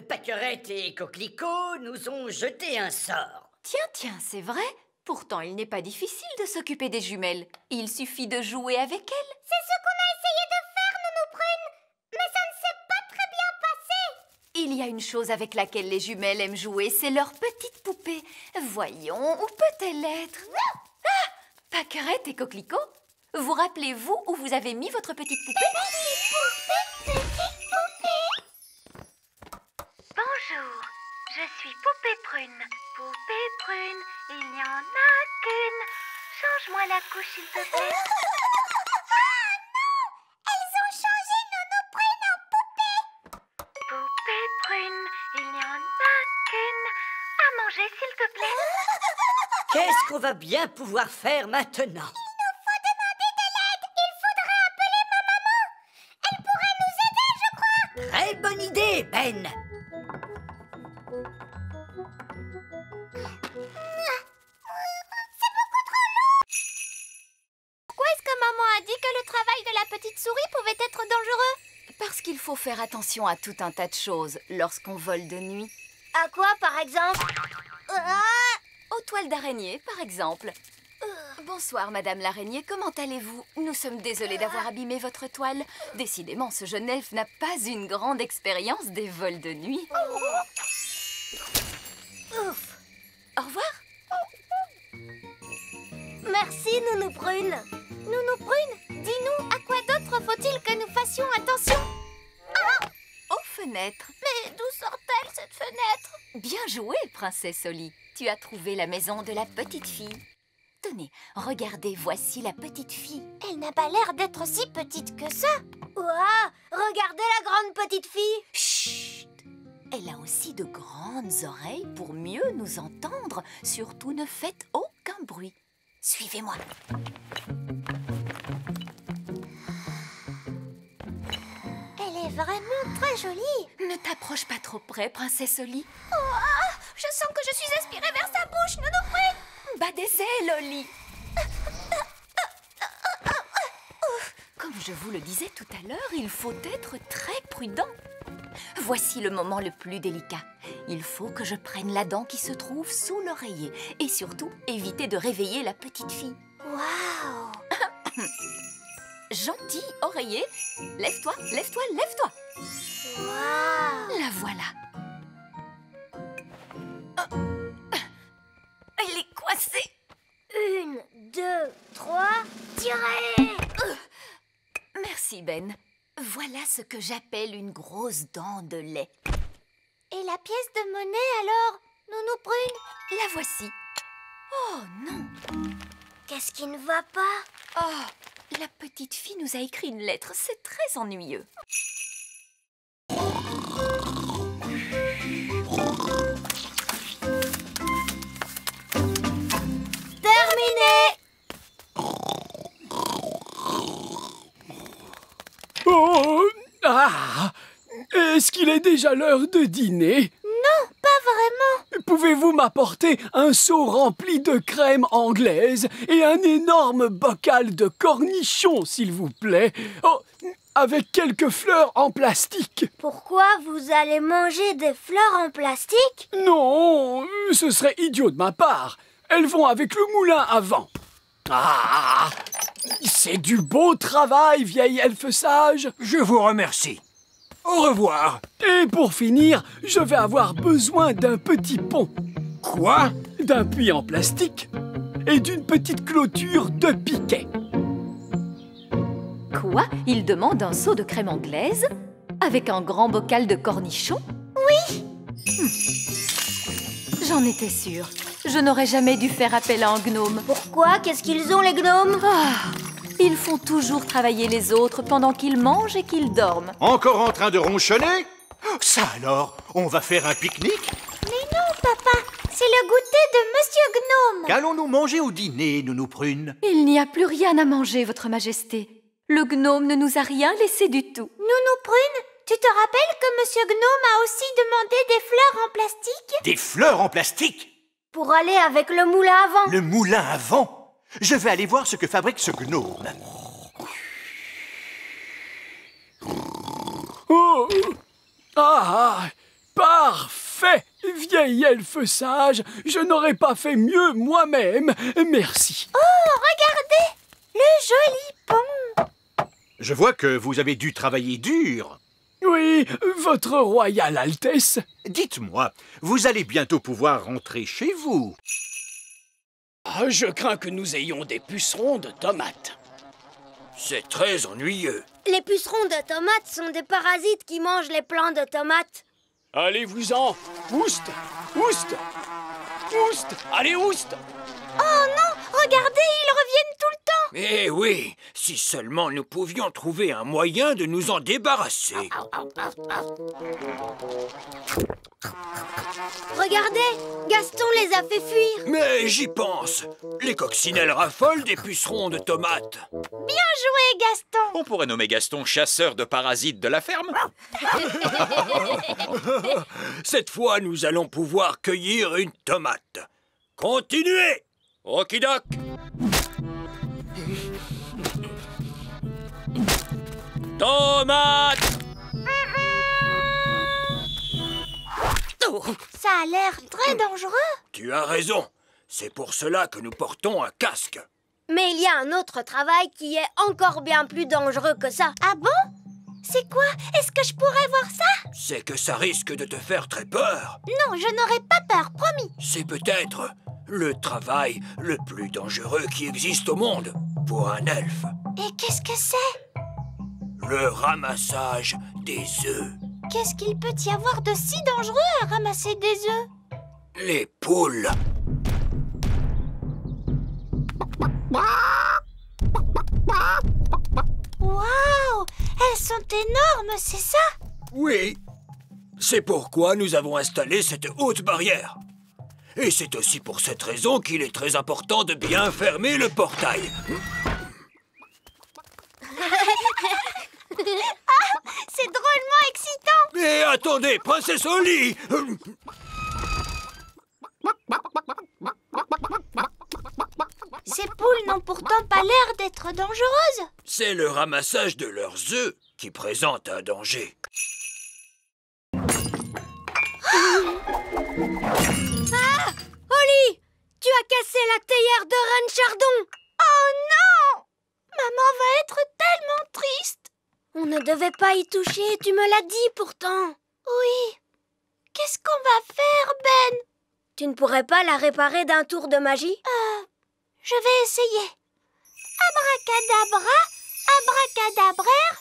Pâquerette et Coquelicot nous ont jeté un sort. Tiens, c'est vrai. Pourtant, il n'est pas difficile de s'occuper des jumelles. Il suffit de jouer avec elles. C'est ce qu'on a essayé de faire, Nounou Prune. Mais ça ne s'est pas très bien passé. Il y a une chose avec laquelle les jumelles aiment jouer, c'est leur petite poupée. Voyons, où peut-elle être? Ah! Pâquerette et Coquelicot, vous rappelez-vous où vous avez mis votre petite poupée? Bonjour, je suis Poupée Prune. Poupée Prune, il n'y en a qu'une. Change-moi la couche, s'il te plaît. Ah non! Elles ont changé Nounou Prune en poupée. Poupée Prune, il n'y en a qu'une. À manger, s'il te plaît. Qu'est-ce qu'on va bien pouvoir faire maintenant? Il nous faut demander de l'aide. Il faudrait appeler ma maman. Elle pourrait nous aider, je crois. Très bonne idée, Ben. C'est beaucoup trop lourd. Pourquoi est-ce que maman a dit que le travail de la petite souris pouvait être dangereux? Parce qu'il faut faire attention à tout un tas de choses lorsqu'on vole de nuit. À quoi, par exemple? Aux toiles d'araignée, par exemple. Bonsoir, Madame l'araignée, comment allez-vous? Nous sommes désolés d'avoir abîmé votre toile. Décidément, ce jeune elfe n'a pas une grande expérience des vols de nuit. Ouf. Au revoir. Merci, Nounou Prune. Nounou Prune, dis-nous, à quoi d'autre faut-il que nous fassions attention? Aux fenêtres. Mais d'où sort-elle, cette fenêtre? Bien joué, princesse Oli. Tu as trouvé la maison de la petite fille. Tenez, regardez, voici la petite fille. Elle n'a pas l'air d'être si petite que ça. Ouah, regardez la grande petite fille. Chut! Elle a aussi de grandes oreilles pour mieux nous entendre. Surtout, ne faites aucun bruit. Suivez-moi. Elle est vraiment très jolie. Ne t'approche pas trop près, princesse Oli. Oh, je sens que je suis aspirée vers sa bouche, Nounou Prune. Bas des ailes, Oli. Comme je vous le disais tout à l'heure, il faut être très prudent. Voici le moment le plus délicat. Il faut que je prenne la dent qui se trouve sous l'oreiller. Et surtout, éviter de réveiller la petite fille. Waouh! Gentil oreiller, lève-toi, lève-toi, lève-toi. Waouh! La voilà. Elle est coincée. 1, 2, 3, tirez! Merci, Ben. Voilà ce que j'appelle une grosse dent de lait. Et la pièce de monnaie, alors, Nounou Prune? La voici. Oh non! Qu'est-ce qui ne va pas? Oh, la petite fille nous a écrit une lettre. C'est très ennuyeux. Terminé! Oh! Ah! Est-ce qu'il est déjà l'heure de dîner? Non, pas vraiment. Pouvez-vous m'apporter un seau rempli de crème anglaise et un énorme bocal de cornichons, s'il vous plaît? Oh, avec quelques fleurs en plastique. Pourquoi vous allez manger des fleurs en plastique? Non, ce serait idiot de ma part. elles vont avec le moulin à vent. Ah! C'est du beau travail, vieille elfe sage. Je vous remercie. Au revoir. Et pour finir, je vais avoir besoin d'un petit pont. Quoi? D'un puits en plastique et d'une petite clôture de piquet. Quoi? Il demande un seau de crème anglaise avec un grand bocal de cornichons? Oui. J'en étais sûre. Je n'aurais jamais dû faire appel à un gnome. Pourquoi? Qu'est-ce qu'ils ont, les gnomes? Ils font toujours travailler les autres pendant qu'ils mangent et qu'ils dorment. Encore en train de ronchonner? Ça alors, on va faire un pique-nique? Mais non, papa, c'est le goûter de Monsieur Gnome. Qu'allons-nous manger au dîner, Nounou Prune? Il n'y a plus rien à manger, Votre Majesté. Le gnome ne nous a rien laissé du tout. Nounou Prune, tu te rappelles que Monsieur Gnome a aussi demandé des fleurs en plastique? Des fleurs en plastique? Pour aller avec le moulin à vent. Le moulin à vent? Je vais aller voir ce que fabrique ce gnome. Oh. Ah! Parfait! Vieille elfe sage, je n'aurais pas fait mieux moi-même. Merci. Oh, regardez! Le joli pont! Je vois que vous avez dû travailler dur. Oui, votre royale Altesse. Dites-moi, vous allez bientôt pouvoir rentrer chez vous. Je crains que nous ayons des pucerons de tomates. C'est très ennuyeux. Les pucerons de tomates sont des parasites qui mangent les plants de tomates. Allez-vous-en! Ouste! Ouste! Ouste! Allez, ouste! Oh non! Regardez, ils reviennent tout le temps! Eh oui, si seulement nous pouvions trouver un moyen de nous en débarrasser. Regardez, Gaston les a fait fuir. Mais j'y pense. Les coccinelles raffolent des pucerons de tomates. Bien joué, Gaston! On pourrait nommer Gaston chasseur de parasites de la ferme. Cette fois, nous allons pouvoir cueillir une tomate. Continuez! Okidoc! Tomate! Ça a l'air très dangereux. Tu as raison. C'est pour cela que nous portons un casque. Mais il y a un autre travail qui est encore bien plus dangereux que ça. Ah bon? C'est quoi? Est-ce que je pourrais voir ça? C'est que ça risque de te faire très peur. Non, je n'aurai pas peur, promis. C'est peut-être le travail le plus dangereux qui existe au monde pour un elfe. Et qu'est-ce que c'est? Le ramassage des œufs. Qu'est-ce qu'il peut y avoir de si dangereux à ramasser des œufs? Les poules. Waouh! Elles sont énormes, c'est ça? Oui. C'est pourquoi nous avons installé cette haute barrière. Et c'est aussi pour cette raison qu'il est très important de bien fermer le portail. Ah, c'est drôlement excitant! Mais attendez, princesse Holly! Ces poules n'ont pourtant pas l'air d'être dangereuses. C'est le ramassage de leurs œufs qui présente un danger. Ah! Holly! Tu as cassé la théière de Reine Chardon! Oh non! Maman va être tellement triste. On ne devait pas y toucher, tu me l'as dit pourtant. Oui. Qu'est-ce qu'on va faire, Ben? Tu ne pourrais pas la réparer d'un tour de magie? Je vais essayer. Abracadabra, abracadabraire,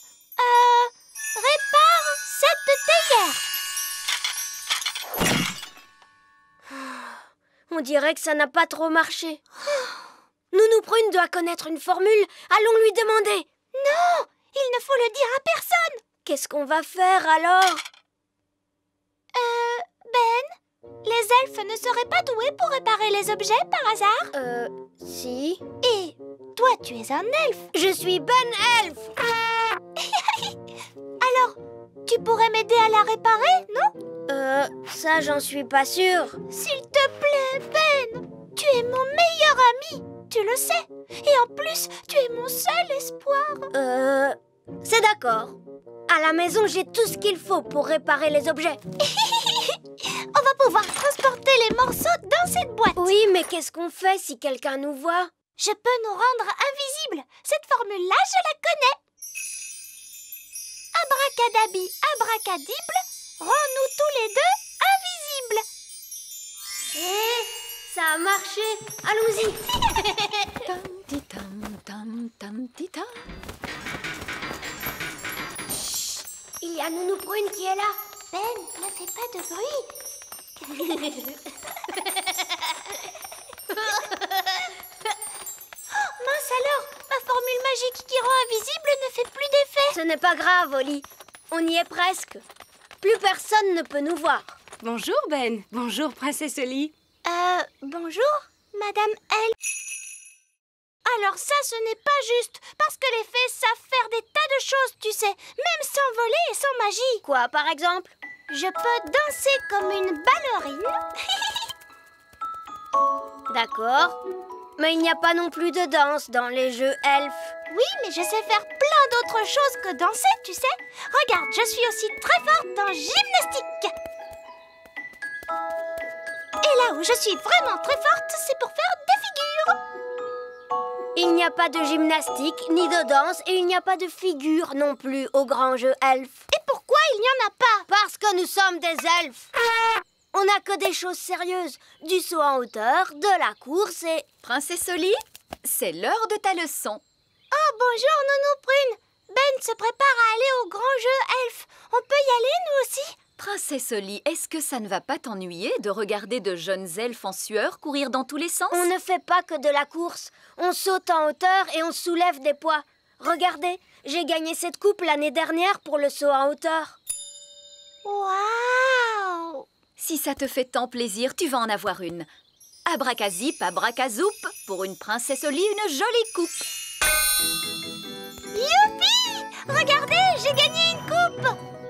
répare cette théière. On dirait que ça n'a pas trop marché. Nounou Prune doit connaître une formule. Allons lui demander. Non, il ne faut le dire à personne. Qu'est-ce qu'on va faire alors? Ben, les elfes ne seraient pas doués pour réparer les objets par hasard? Si. Et toi, tu es un elfe. Je suis Ben Elfe. Alors, tu pourrais m'aider à la réparer, non? Ça, j'en suis pas sûre. S'il te plaît, Ben, tu es mon meilleur ami. Tu le sais. Et en plus, tu es mon seul espoir. C'est d'accord. À la maison, j'ai tout ce qu'il faut pour réparer les objets. On va pouvoir transporter transporter les morceaux dans cette boîte. Oui, mais qu'est-ce qu'on fait si quelqu'un nous voit? Je peux nous rendre invisibles. Cette formule-là, je la connais. Abracadabi, abracadible, rends-nous tous les deux invisibles. Ça a marché. Allons-y. Chut, il y a Nounou Prune qui est là. Ben, ne fais pas de bruit. Mince alors, ma formule magique qui rend invisible ne fait plus d'effet. Ce n'est pas grave, Oli. On y est presque. Plus personne ne peut nous voir. Bonjour, Ben. Bonjour, Princesse Oli. Bonjour, Madame L. Alors ça, ce n'est pas juste, parce que les fées savent faire des tas de choses, tu sais, même sans voler et sans magie. Quoi, par exemple? Je peux danser comme une ballerine. D'accord. Mais il n'y a pas non plus de danse dans les jeux elfes. Oui, mais je sais faire plein d'autres choses que danser, tu sais. Regarde, je suis aussi très forte en gymnastique. Et là où je suis vraiment très forte, c'est pour faire des figures. Il n'y a pas de gymnastique, ni de danse, et il n'y a pas de figure non plus au grand jeu elfe. Et pourquoi il n'y en a pas? Parce que nous sommes des elfes. On n'a que des choses sérieuses. Du saut en hauteur, de la course et... Princesse Oli, c'est l'heure de ta leçon. Oh, bonjour, Nounou Prune. Ben se prépare à aller au grand jeu elfe. On peut y aller, nous aussi? Princesse Oli, est-ce que ça ne va pas t'ennuyer de regarder de jeunes elfes en sueur courir dans tous les sens? On ne fait pas que de la course. On saute en hauteur et on soulève des poids. Regardez, j'ai gagné cette coupe l'année dernière pour le saut en hauteur. Waouh! Si ça te fait tant plaisir, tu vas en avoir une. Abracazip, abracazoup, pour une princesse Oli, une jolie coupe. Youpi! Regardez, j'ai gagné une coupe!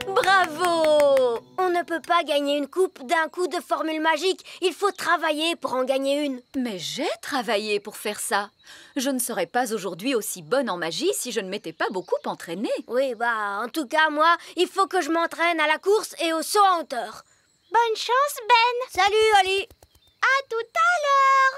Bravo! On ne peut pas gagner une coupe d'un coup de formule magique. Il faut travailler pour en gagner une. Mais j'ai travaillé pour faire ça. Je ne serais pas aujourd'hui aussi bonne en magie si je ne m'étais pas beaucoup entraînée. Oui, en tout cas, moi, il faut que je m'entraîne à la course et au saut en hauteur. Bonne chance, Ben. Salut, Oli. À tout à l'heure.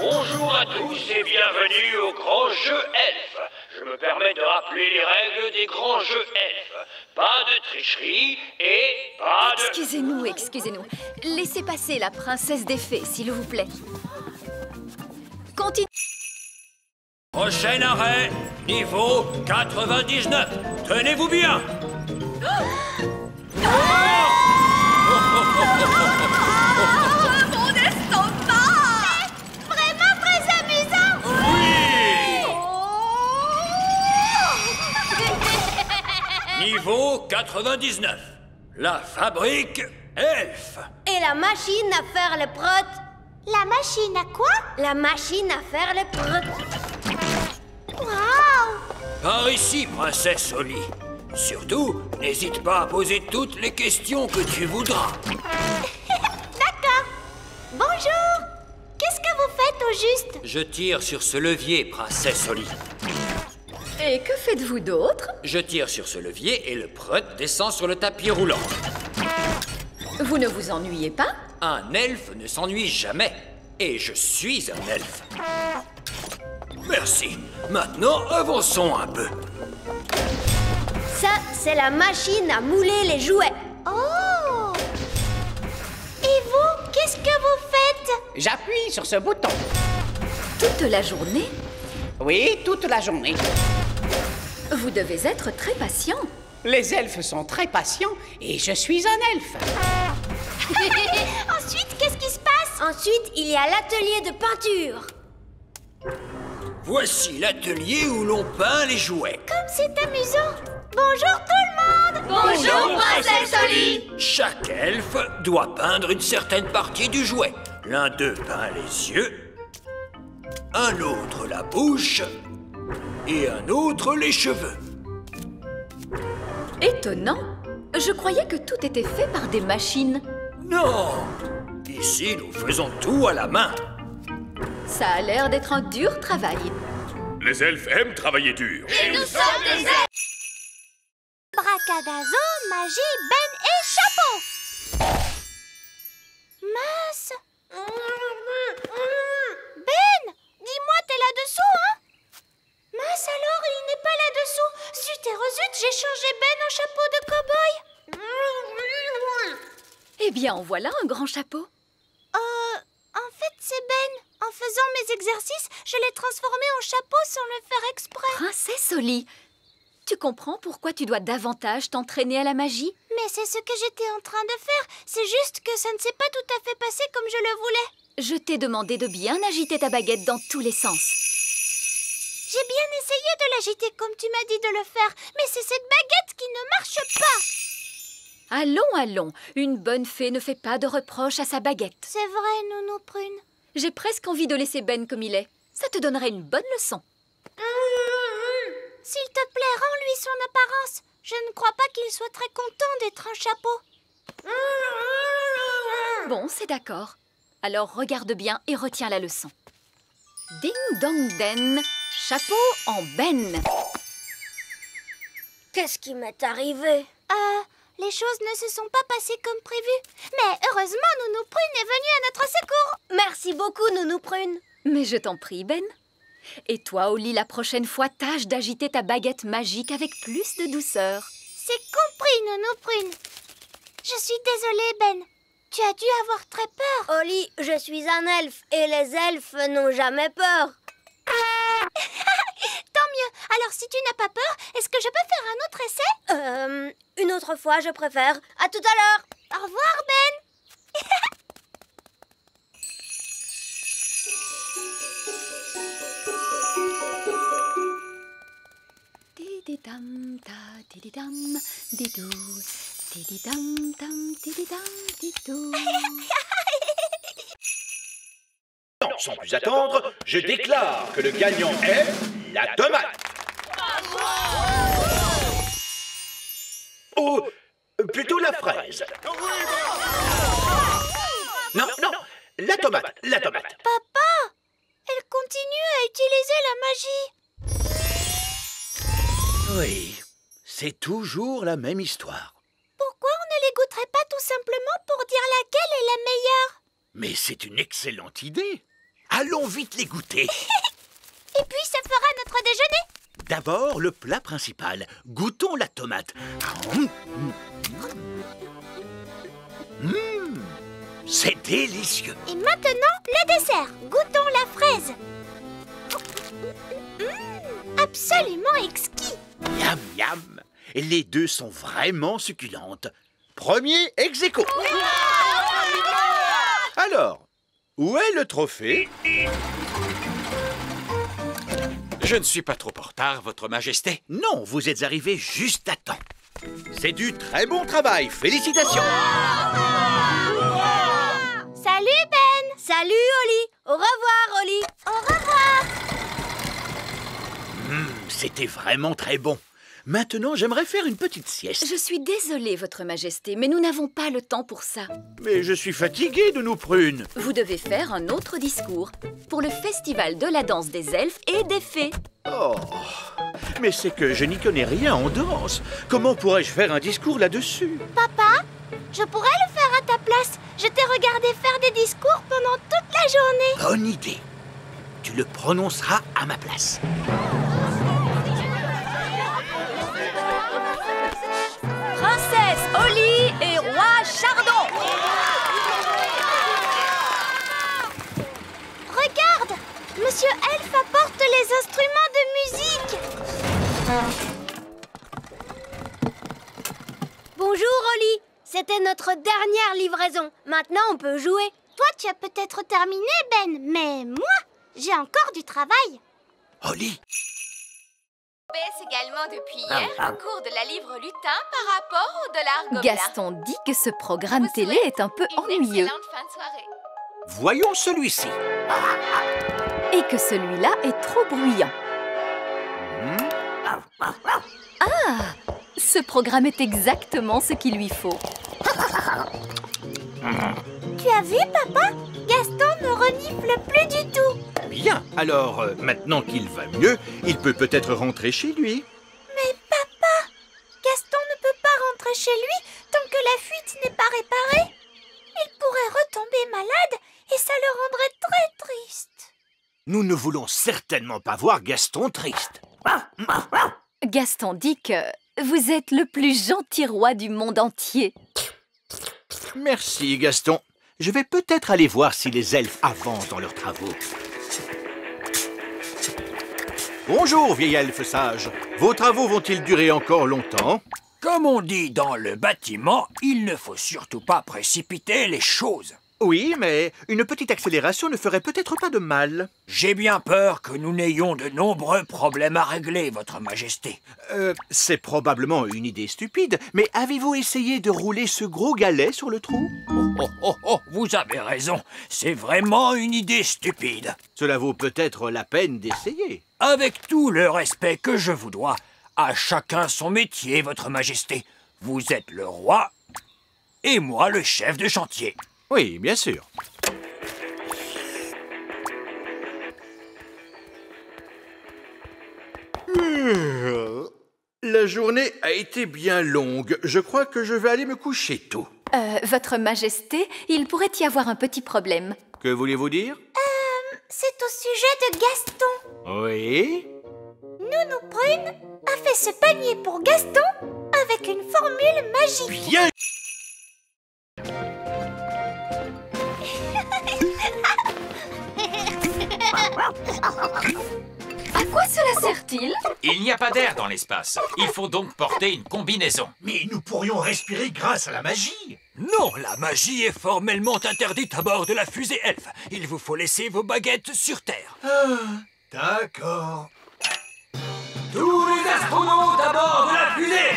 Bonjour à tous et bienvenue au grand jeu elfe. Je me permets de rappeler les règles des grands jeux elfes. Pas de tricherie et pas de... Excusez-nous, excusez-nous. Laissez passer la princesse des fées, s'il vous plaît. Continue. Prochain arrêt, niveau 99. Tenez-vous bien. Mon estomac! Vraiment très amusant. Oui. Niveau 99. La fabrique elfe. Et la machine à faire les protes. La machine à quoi? La machine à faire les protes. Waouh! Par ici, princesse Oli. Surtout, n'hésite pas à poser toutes les questions que tu voudras. D'accord. Bonjour. Qu'est-ce que vous faites au juste? Je tire sur ce levier, princesse Oli. Et que faites-vous d'autre? Je tire sur ce levier et le prut descend sur le tapis roulant. Vous ne vous ennuyez pas? Un elfe ne s'ennuie jamais. Et je suis un elfe. Merci. Maintenant, avançons un peu. Ça, c'est la machine à mouler les jouets. Oh! Et vous, qu'est-ce que vous faites? J'appuie sur ce bouton. Toute la journée? Oui, toute la journée. Vous devez être très patient. Les elfes sont très patients et je suis un elfe. Ensuite, qu'est-ce qui se passe? Ensuite, il y a l'atelier de peinture. Voici l'atelier où l'on peint les jouets. Comme c'est amusant. Bonjour tout le monde. Bonjour, princesse Oli. Chaque elfe doit peindre une certaine partie du jouet. L'un d'eux peint les yeux, un autre la bouche et un autre les cheveux. Étonnant. Je croyais que tout était fait par des machines. Non! Ici, nous faisons tout à la main. Ça a l'air d'être un dur travail. Les elfes aiment travailler dur. Et nous sommes des elfes. Cascadazo, Magie, Ben et Chapeau. Mince. Ben, dis-moi, t'es là-dessous, hein? Mince alors, il n'est pas là-dessous. Zut et rezut, j'ai changé Ben en chapeau de cow-boy. Eh bien, en voilà un grand chapeau. En fait, c'est Ben. En faisant mes exercices, je l'ai transformé en chapeau sans le faire exprès. Princesse Holly, tu comprends pourquoi tu dois davantage t'entraîner à la magie? Mais c'est ce que j'étais en train de faire. C'est juste que ça ne s'est pas tout à fait passé comme je le voulais. Je t'ai demandé de bien agiter ta baguette dans tous les sens. J'ai bien essayé de l'agiter comme tu m'as dit de le faire, mais c'est cette baguette qui ne marche pas. Allons, allons, une bonne fée ne fait pas de reproches à sa baguette. C'est vrai, Nounou Prune. J'ai presque envie de laisser Ben comme il est. Ça te donnerait une bonne leçon. S'il te plaît, rends-lui son apparence. Je ne crois pas qu'il soit très content d'être un chapeau. Bon, c'est d'accord. Alors regarde bien et retiens la leçon. Ding dong den, chapeau en Ben. Qu'est-ce qui m'est arrivé? Les choses ne se sont pas passées comme prévu. Mais heureusement, Nounou Prune est venue à notre secours. Merci beaucoup, Nounou Prune. Mais je t'en prie, Ben. Et toi, Holly, la prochaine fois, tâche d'agiter ta baguette magique avec plus de douceur. C'est compris, Nounou Prune. Je suis désolée, Ben. Tu as dû avoir très peur. Holly, je suis un elfe et les elfes n'ont jamais peur. Tant mieux. Alors, si tu n'as pas peur, est-ce que je peux faire un autre essai? Une autre fois, je préfère. À tout à l'heure. Au revoir, Ben. Tididam ta tididam didou, tididam tam tididam didou. Sans plus attendre, je déclare que le gagnant est la tomate. Ou plutôt la fraise. Non, non, la tomate, la tomate. Papa, elle continue à utiliser la magie. Oui, c'est toujours la même histoire. Pourquoi on ne les goûterait pas tout simplement pour dire laquelle est la meilleure? Mais c'est une excellente idée. Allons vite les goûter. Et puis ça fera notre déjeuner. D'abord, le plat principal. Goûtons la tomate. C'est délicieux. Et maintenant, le dessert. Goûtons la fraise. Absolument exquis. Miam, miam. Les deux sont vraiment succulentes. Premier ex aequo. Alors, où est le trophée? Je ne suis pas trop en retard, Votre Majesté. Non, vous êtes arrivé juste à temps. C'est du très bon travail. Félicitations. Salut, Ben. Salut, Holly. Au revoir, Holly. Au revoir. C'était vraiment très bon. Maintenant, j'aimerais faire une petite sieste. Je suis désolée, Votre Majesté, mais nous n'avons pas le temps pour ça. Mais je suis fatigué de nos prunes. Vous devez faire un autre discours pour le festival de la danse des elfes et des fées. Oh, mais c'est que je n'y connais rien en danse. Comment pourrais-je faire un discours là-dessus? Papa, je pourrais le faire à ta place. Je t'ai regardé faire des discours pendant toute la journée. Bonne idée. Tu le prononceras à ma place. Princesse Holly et roi Chardon. Regarde, Monsieur Elfe apporte les instruments de musique. Bonjour, Holly. C'était notre dernière livraison. Maintenant, on peut jouer. Toi, tu as peut-être terminé, Ben, mais moi, j'ai encore du travail. Holly. Baisse également depuis hier le cours de la livre lutin par rapport au dollar gobelin. Gaston dit que ce programme télé est un peu ennuyeux. Excellente fin de soirée. Voyons celui-ci. Et que celui-là est trop bruyant. Ah, ce programme est exactement ce qu'il lui faut. Tu as vu, papa? Gaston ne renifle plus du tout. Bien, alors maintenant qu'il va mieux, il peut peut-être rentrer chez lui. Mais papa, Gaston ne peut pas pas réparer. Il pourrait retomber malade et ça le rendrait très triste. Nous ne voulons certainement pas voir Gaston triste. Gaston dit que vous êtes le plus gentil roi du monde entier. Merci, Gaston. Je vais peut-être aller voir si les elfes avancent dans leurs travaux. Bonjour, vieil elfe sage. Vos travaux vont-ils durer encore longtemps? Comme on dit dans le bâtiment, il ne faut surtout pas précipiter les choses. Oui, mais une petite accélération ne ferait peut-être pas de mal. J'ai bien peur que nous n'ayons de nombreux problèmes à régler, Votre Majesté. C'est probablement une idée stupide, mais avez-vous essayé de rouler ce gros galet sur le trou? Oh, vous avez raison. C'est vraiment une idée stupide. Cela vaut peut-être la peine d'essayer. Avec tout le respect que je vous dois, à chacun son métier, Votre Majesté. Vous êtes le roi et moi le chef de chantier. Oui, bien sûr. La journée a été bien longue. Je crois que je vais aller me coucher tôt. Votre Majesté, il pourrait y avoir un petit problème. Que voulez-vous dire? C'est au sujet de Gaston. Oui? Nounou Prune a fait ce panier pour Gaston avec une formule magique. Bien! À quoi cela sert-il? Il n'y a pas d'air dans l'espace. Il faut donc porter une combinaison. Mais nous pourrions respirer grâce à la magie. Non, la magie est formellement interdite à bord de la fusée elfe. Il vous faut laisser vos baguettes sur Terre. D'accord. Tous les astronautes à bord de la fusée!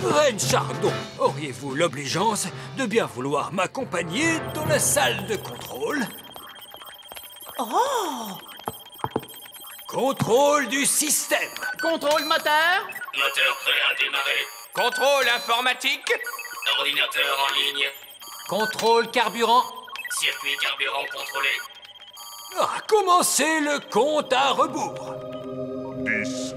Reine Chardon, auriez-vous l'obligeance de bien vouloir m'accompagner dans la salle de contrôle? Oh! Contrôle du système. Contrôle moteur? Moteur prêt à démarrer. Contrôle informatique. Ordinateur en ligne. Contrôle carburant. Circuit carburant contrôlé. Commencez le compte à rebours. 10.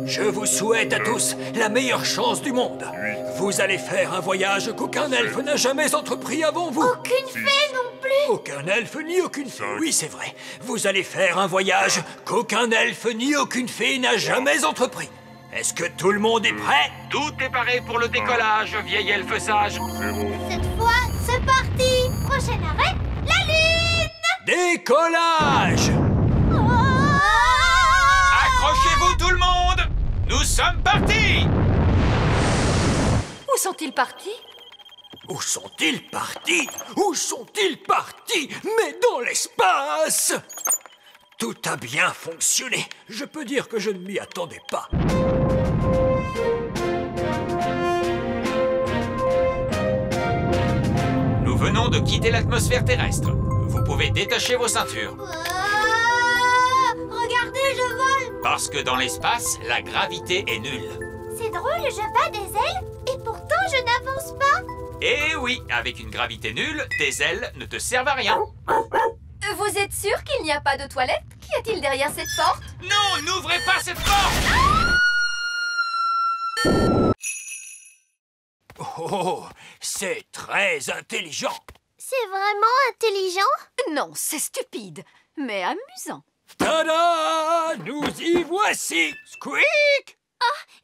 Je vous souhaite à tous la meilleure chance du monde. 8. Vous allez faire un voyage qu'aucun elfe n'a jamais entrepris avant vous. Aucune fée non plus. Aucun elfe ni aucune fée. Oui, c'est vrai. Vous allez faire un voyage qu'aucun elfe ni aucune fée n'a jamais entrepris. Est-ce que tout le monde est prêt? Tout est paré pour le décollage, vieil elfe sage. 0. Cette fois, c'est parti. Prochain arrêt, la Lune. Décollage! Accrochez-vous tout le monde! Nous sommes partis! Où sont-ils partis? Où sont-ils partis? Où sont-ils partis? Mais dans l'espace! Tout a bien fonctionné. Je peux dire que je ne m'y attendais pas. Nous venons de quitter l'atmosphère terrestre. Vous pouvez détacher vos ceintures. Regardez, je vole. Parce que dans l'espace, la gravité est nulle. C'est drôle, je bats des ailes et pourtant je n'avance pas. Eh oui, avec une gravité nulle, tes ailes ne te servent à rien. Vous êtes sûr qu'il n'y a pas de toilette? Qu'y a-t-il derrière cette porte? Non, n'ouvrez pas cette porte! Oh, c'est très intelligent. C'est vraiment intelligent? Non, c'est stupide, mais amusant. Tada! Nous y voici! Squeak!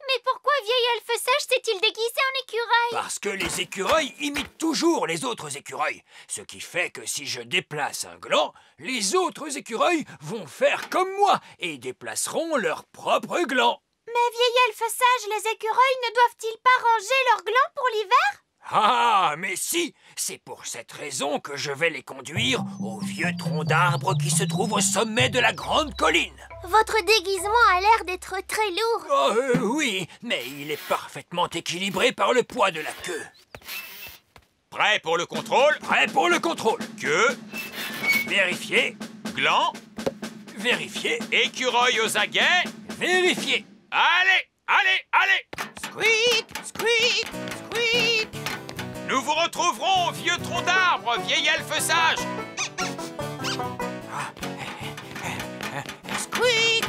Mais pourquoi vieil elfe sage s'est-il déguisé en écureuil? Parce que les écureuils imitent toujours les autres écureuils. Ce qui fait que si je déplace un gland, les autres écureuils vont faire comme moi et déplaceront leur propre gland. Mais vieil elfe sage, les écureuils ne doivent-ils pas ranger leurs glands pour l'hiver? Ah, mais si! C'est pour cette raison que je vais les conduire au vieux tronc d'arbre qui se trouve au sommet de la grande colline. Votre déguisement a l'air d'être très lourd. Oh, oui, mais il est parfaitement équilibré par le poids de la queue. Prêt pour le contrôle? Prêt pour le contrôle. Queue. Vérifier. Gland. Vérifier. Écureuil aux aguets. Vérifier. Allez, allez, allez! Squeak, squeak, squeak. Nous vous retrouverons au vieux tronc d'arbre, vieil elfe sage. Squeak.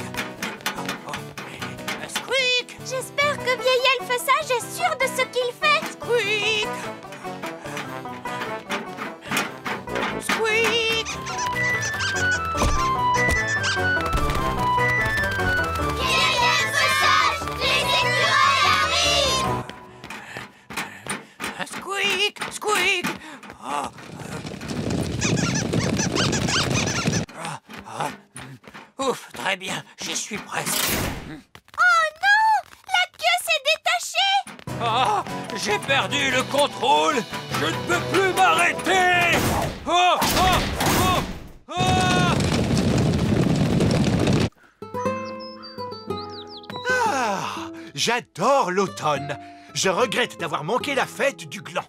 Squeak. J'espère que vieil elfe sage est sûr de ce qu'il fait. Squeak! Squeak! Squeak! Squeak! Ah. Ouf, très bien, j'y suis presque. Oh non! La queue s'est détachée! Ah, j'ai perdu le contrôle. Je ne peux plus m'arrêter. Oh, oh, oh, oh. Ah, j'adore l'automne. Je regrette d'avoir manqué la fête du gland.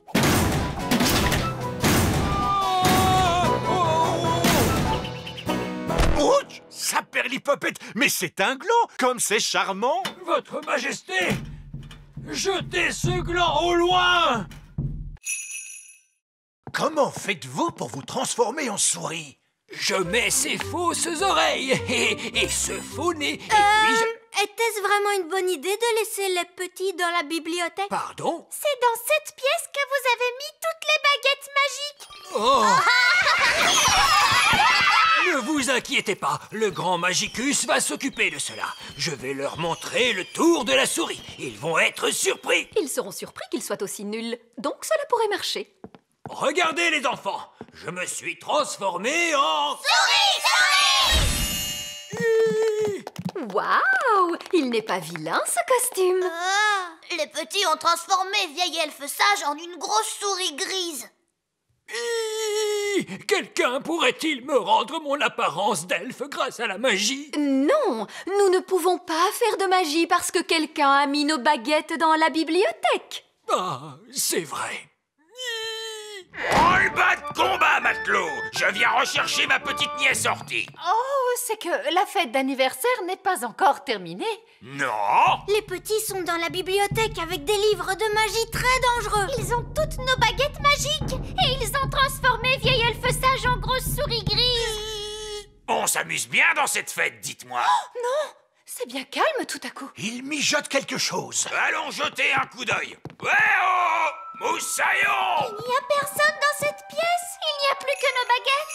Ouch, saperlipopette, mais c'est un gland, comme c'est charmant. Votre Majesté, jetez ce gland au loin. Comment faites-vous pour vous transformer en souris? Je mets ces fausses oreilles et ce faux nez, et puis je... Était-ce vraiment une bonne idée de laisser les petits dans la bibliothèque? Pardon? C'est dans cette pièce que vous avez mis toutes les baguettes magiques. Oh! Ne vous inquiétez pas, le grand Magicus va s'occuper de cela. Je vais leur montrer le tour de la souris. Ils vont être surpris. Ils seront surpris qu'ils soient aussi nuls, donc cela pourrait marcher. Regardez les enfants, je me suis transformé en... Souris! Waouh! Il n'est pas vilain, ce costume. Les petits ont transformé vieil elfe sage en une grosse souris grise. Quelqu'un pourrait-il me rendre mon apparence d'elfe grâce à la magie? Non, nous ne pouvons pas faire de magie parce que quelqu'un a mis nos baguettes dans la bibliothèque. Ah, c'est vrai. Roll-bas de combat, matelot! Je viens rechercher ma petite nièce Horty. Oh, c'est que la fête d'anniversaire n'est pas encore terminée. Non! Les petits sont dans la bibliothèque avec des livres de magie très dangereux. Ils ont toutes nos baguettes magiques et ils ont transformé vieil elfe sage en grosse souris grise. On s'amuse bien dans cette fête, dites-moi. Oh, non! C'est bien calme tout à coup. Il mijote quelque chose. Allons jeter un coup d'œil. Ouais, oh! Moussaillon! Il n'y a personne dans cette pièce. Il n'y a plus que nos baguettes.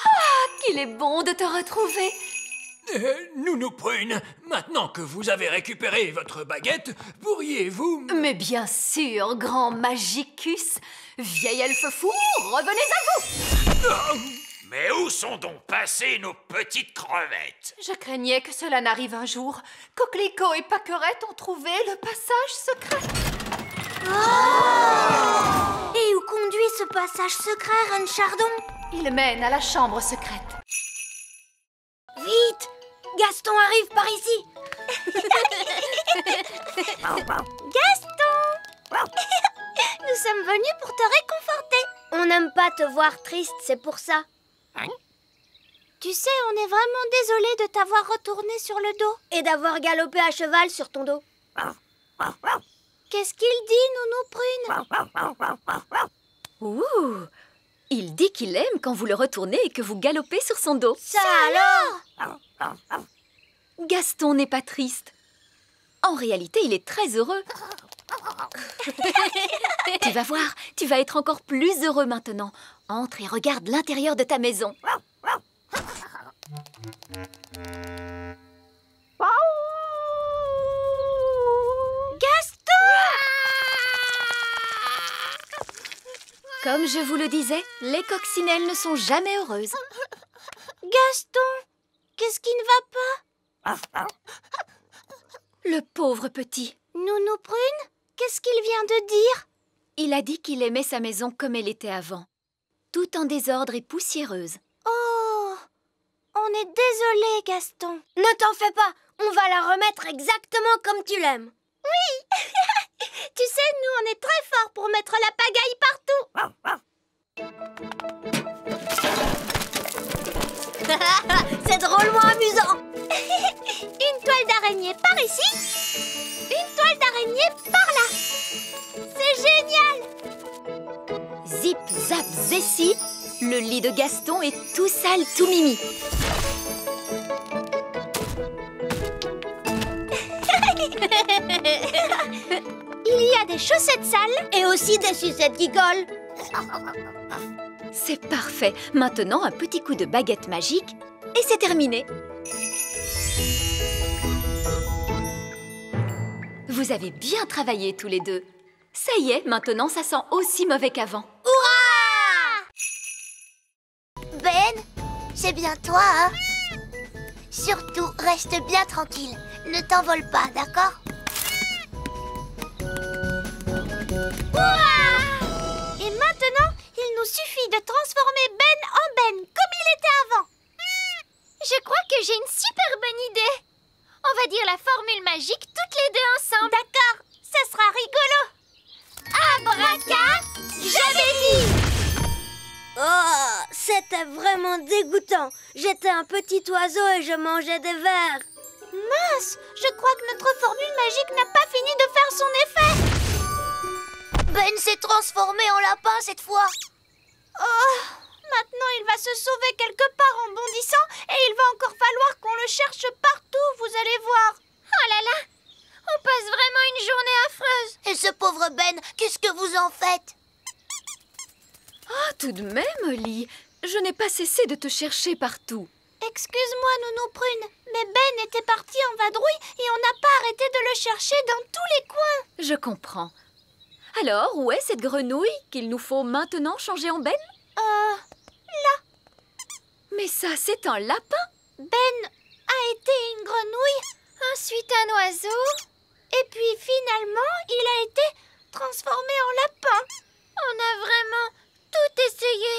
Ah, qu'il est bon de te retrouver. Nounou Prune, maintenant que vous avez récupéré votre baguette, pourriez-vous... Mais bien sûr, grand Magicus. Vieil elfe fou, revenez à vous. Mais où sont donc passées nos petites crevettes? Je craignais que cela n'arrive un jour. Coquelicot et Pâquerette ont trouvé le passage secret. Oh! Et où conduit ce passage secret, Reine Chardon? Il mène à la chambre secrète. Vite! Gaston arrive par ici. Gaston! Nous sommes venus pour te réconforter. On n'aime pas te voir triste, c'est pour ça. Tu sais, on est vraiment désolé de t'avoir retourné sur le dos. Et d'avoir galopé à cheval sur ton dos. Qu'est-ce qu'il dit, Nounou Prune? Ouh! Il dit qu'il aime quand vous le retournez et que vous galopez sur son dos. Ça alors? Gaston n'est pas triste. En réalité, il est très heureux. Tu vas voir, tu vas être encore plus heureux maintenant. Entre et regarde l'intérieur de ta maison. Gaston! Comme je vous le disais, les coccinelles ne sont jamais heureuses. Gaston, qu'est-ce qui ne va pas? Le pauvre petit. Nounou Prune, qu'est-ce qu'il vient de dire? Il a dit qu'il aimait sa maison comme elle était avant. Tout en désordre et poussiéreuse. Oh, on est désolé, Gaston. Ne t'en fais pas, on va la remettre exactement comme tu l'aimes. Oui. Tu sais, nous, on est très forts pour mettre la pagaille partout. C'est drôlement amusant. Une toile d'araignée par ici, une toile d'araignée par là. C'est génial. Zip, zap, zessi, le lit de Gaston est tout sale, tout mimi. Il y a des chaussettes sales et aussi des sucettes qui collent. C'est parfait. Maintenant, un petit coup de baguette magique et c'est terminé. Vous avez bien travaillé tous les deux. Ça y est, maintenant ça sent aussi mauvais qu'avant. Hurrah! Ben, c'est bien toi, hein? Surtout, reste bien tranquille. Ne t'envole pas, d'accord? Hurrah! Et maintenant, il nous suffit de transformer Ben en Ben, comme il était avant. Je crois que j'ai une super bonne idée. On va dire la formule magique toutes les deux ensemble. D'accord, ça sera rigolo. Abracadabra! Oh, c'était vraiment dégoûtant. J'étais un petit oiseau et je mangeais des vers. Mince, je crois que notre formule magique n'a pas fini de faire son effet. Ben s'est transformé en lapin cette fois. Oh, maintenant il va se sauver quelque part en bondissant et il va encore falloir qu'on le cherche partout, vous allez voir. Oh là là, on passe vraiment une journée affreuse. Et ce pauvre Ben, qu'est-ce que vous en faites? Ah, tout de même, Oli. Je n'ai pas cessé de te chercher partout. Excuse-moi, Nounou Prune, mais Ben était parti en vadrouille et on n'a pas arrêté de le chercher dans tous les coins. Je comprends. Alors, où est cette grenouille qu'il nous faut maintenant changer en Ben? Là. Mais ça, c'est un lapin. Ben a été une grenouille, ensuite un oiseau, et puis finalement, il a été transformé en lapin. On a vraiment tout essayé.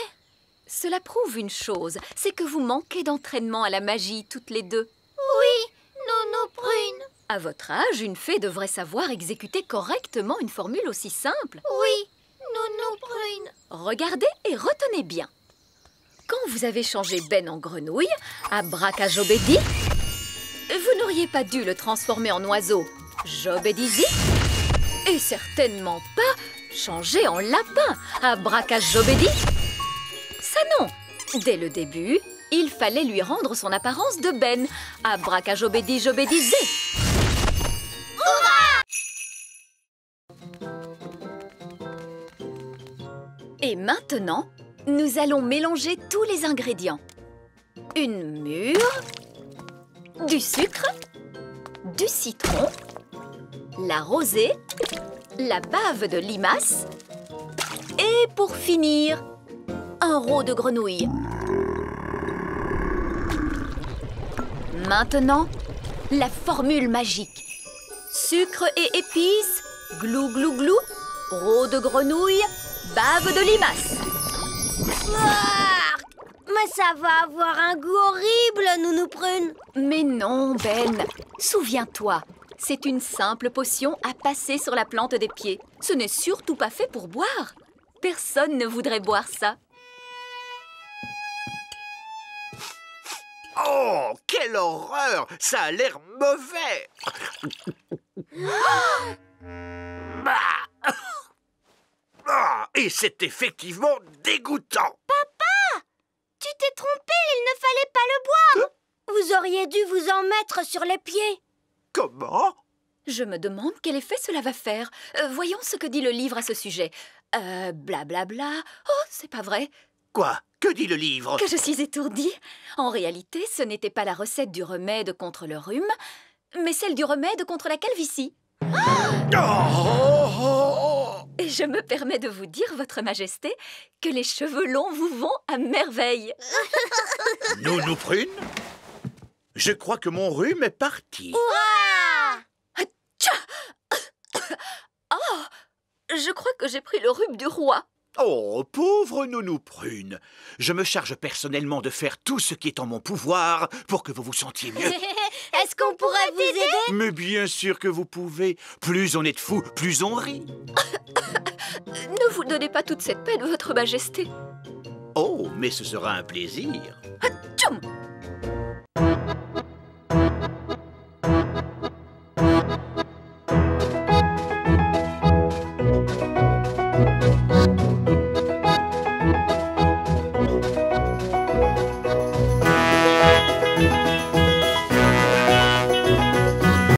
Cela prouve une chose, c'est que vous manquez d'entraînement à la magie toutes les deux. Oui, Nounou Prune. À votre âge, une fée devrait savoir exécuter correctement une formule aussi simple. Oui, Nounou Prune. Regardez et retenez bien. Quand vous avez changé Ben en grenouille, Abracajobédi, vous n'auriez pas dû le transformer en oiseau, Jobédizi, et certainement pas changer en lapin, Abracajobédi. Ça non. Dès le début, il fallait lui rendre son apparence de Ben, Abracajobédi Jobédizé. Et maintenant, nous allons mélanger tous les ingrédients. Une mûre, du sucre, du citron, la rosée, la bave de limace et pour finir, un roe de grenouille. Maintenant, la formule magique. Sucre et épices, glou glou glou, roe de grenouille, bave de limace. Mais ça va avoir un goût horrible, Nounou Prune. Mais non, Ben. Souviens-toi, c'est une simple potion à passer sur la plante des pieds. Ce n'est surtout pas fait pour boire. Personne ne voudrait boire ça. Oh, quelle horreur! Ça a l'air mauvais! Et c'est effectivement dégoûtant! Papa! Tu t'es trompé, il ne fallait pas le boire! Vous auriez dû vous en mettre sur les pieds. Comment? Je me demande quel effet cela va faire. Voyons ce que dit le livre à ce sujet. Blablabla. Oh, c'est pas vrai. Quoi? Que dit le livre? Que je suis étourdie. En réalité, ce n'était pas la recette du remède contre le rhume, mais celle du remède contre la calvitie. Et je me permets de vous dire, Votre Majesté, que les cheveux longs vous vont à merveille. Nounou Prune? Je crois que mon rhume est parti. Oh, je crois que j'ai pris le rhume du roi. Oh, pauvre Nounou Prune. Je me charge personnellement de faire tout ce qui est en mon pouvoir pour que vous vous sentiez mieux. Est-ce qu'on pourrait vous aider? Mais bien sûr que vous pouvez. Plus on est de fous, plus on rit. Ne vous donnez pas toute cette peine, Votre Majesté. Oh, mais ce sera un plaisir. Atchoum!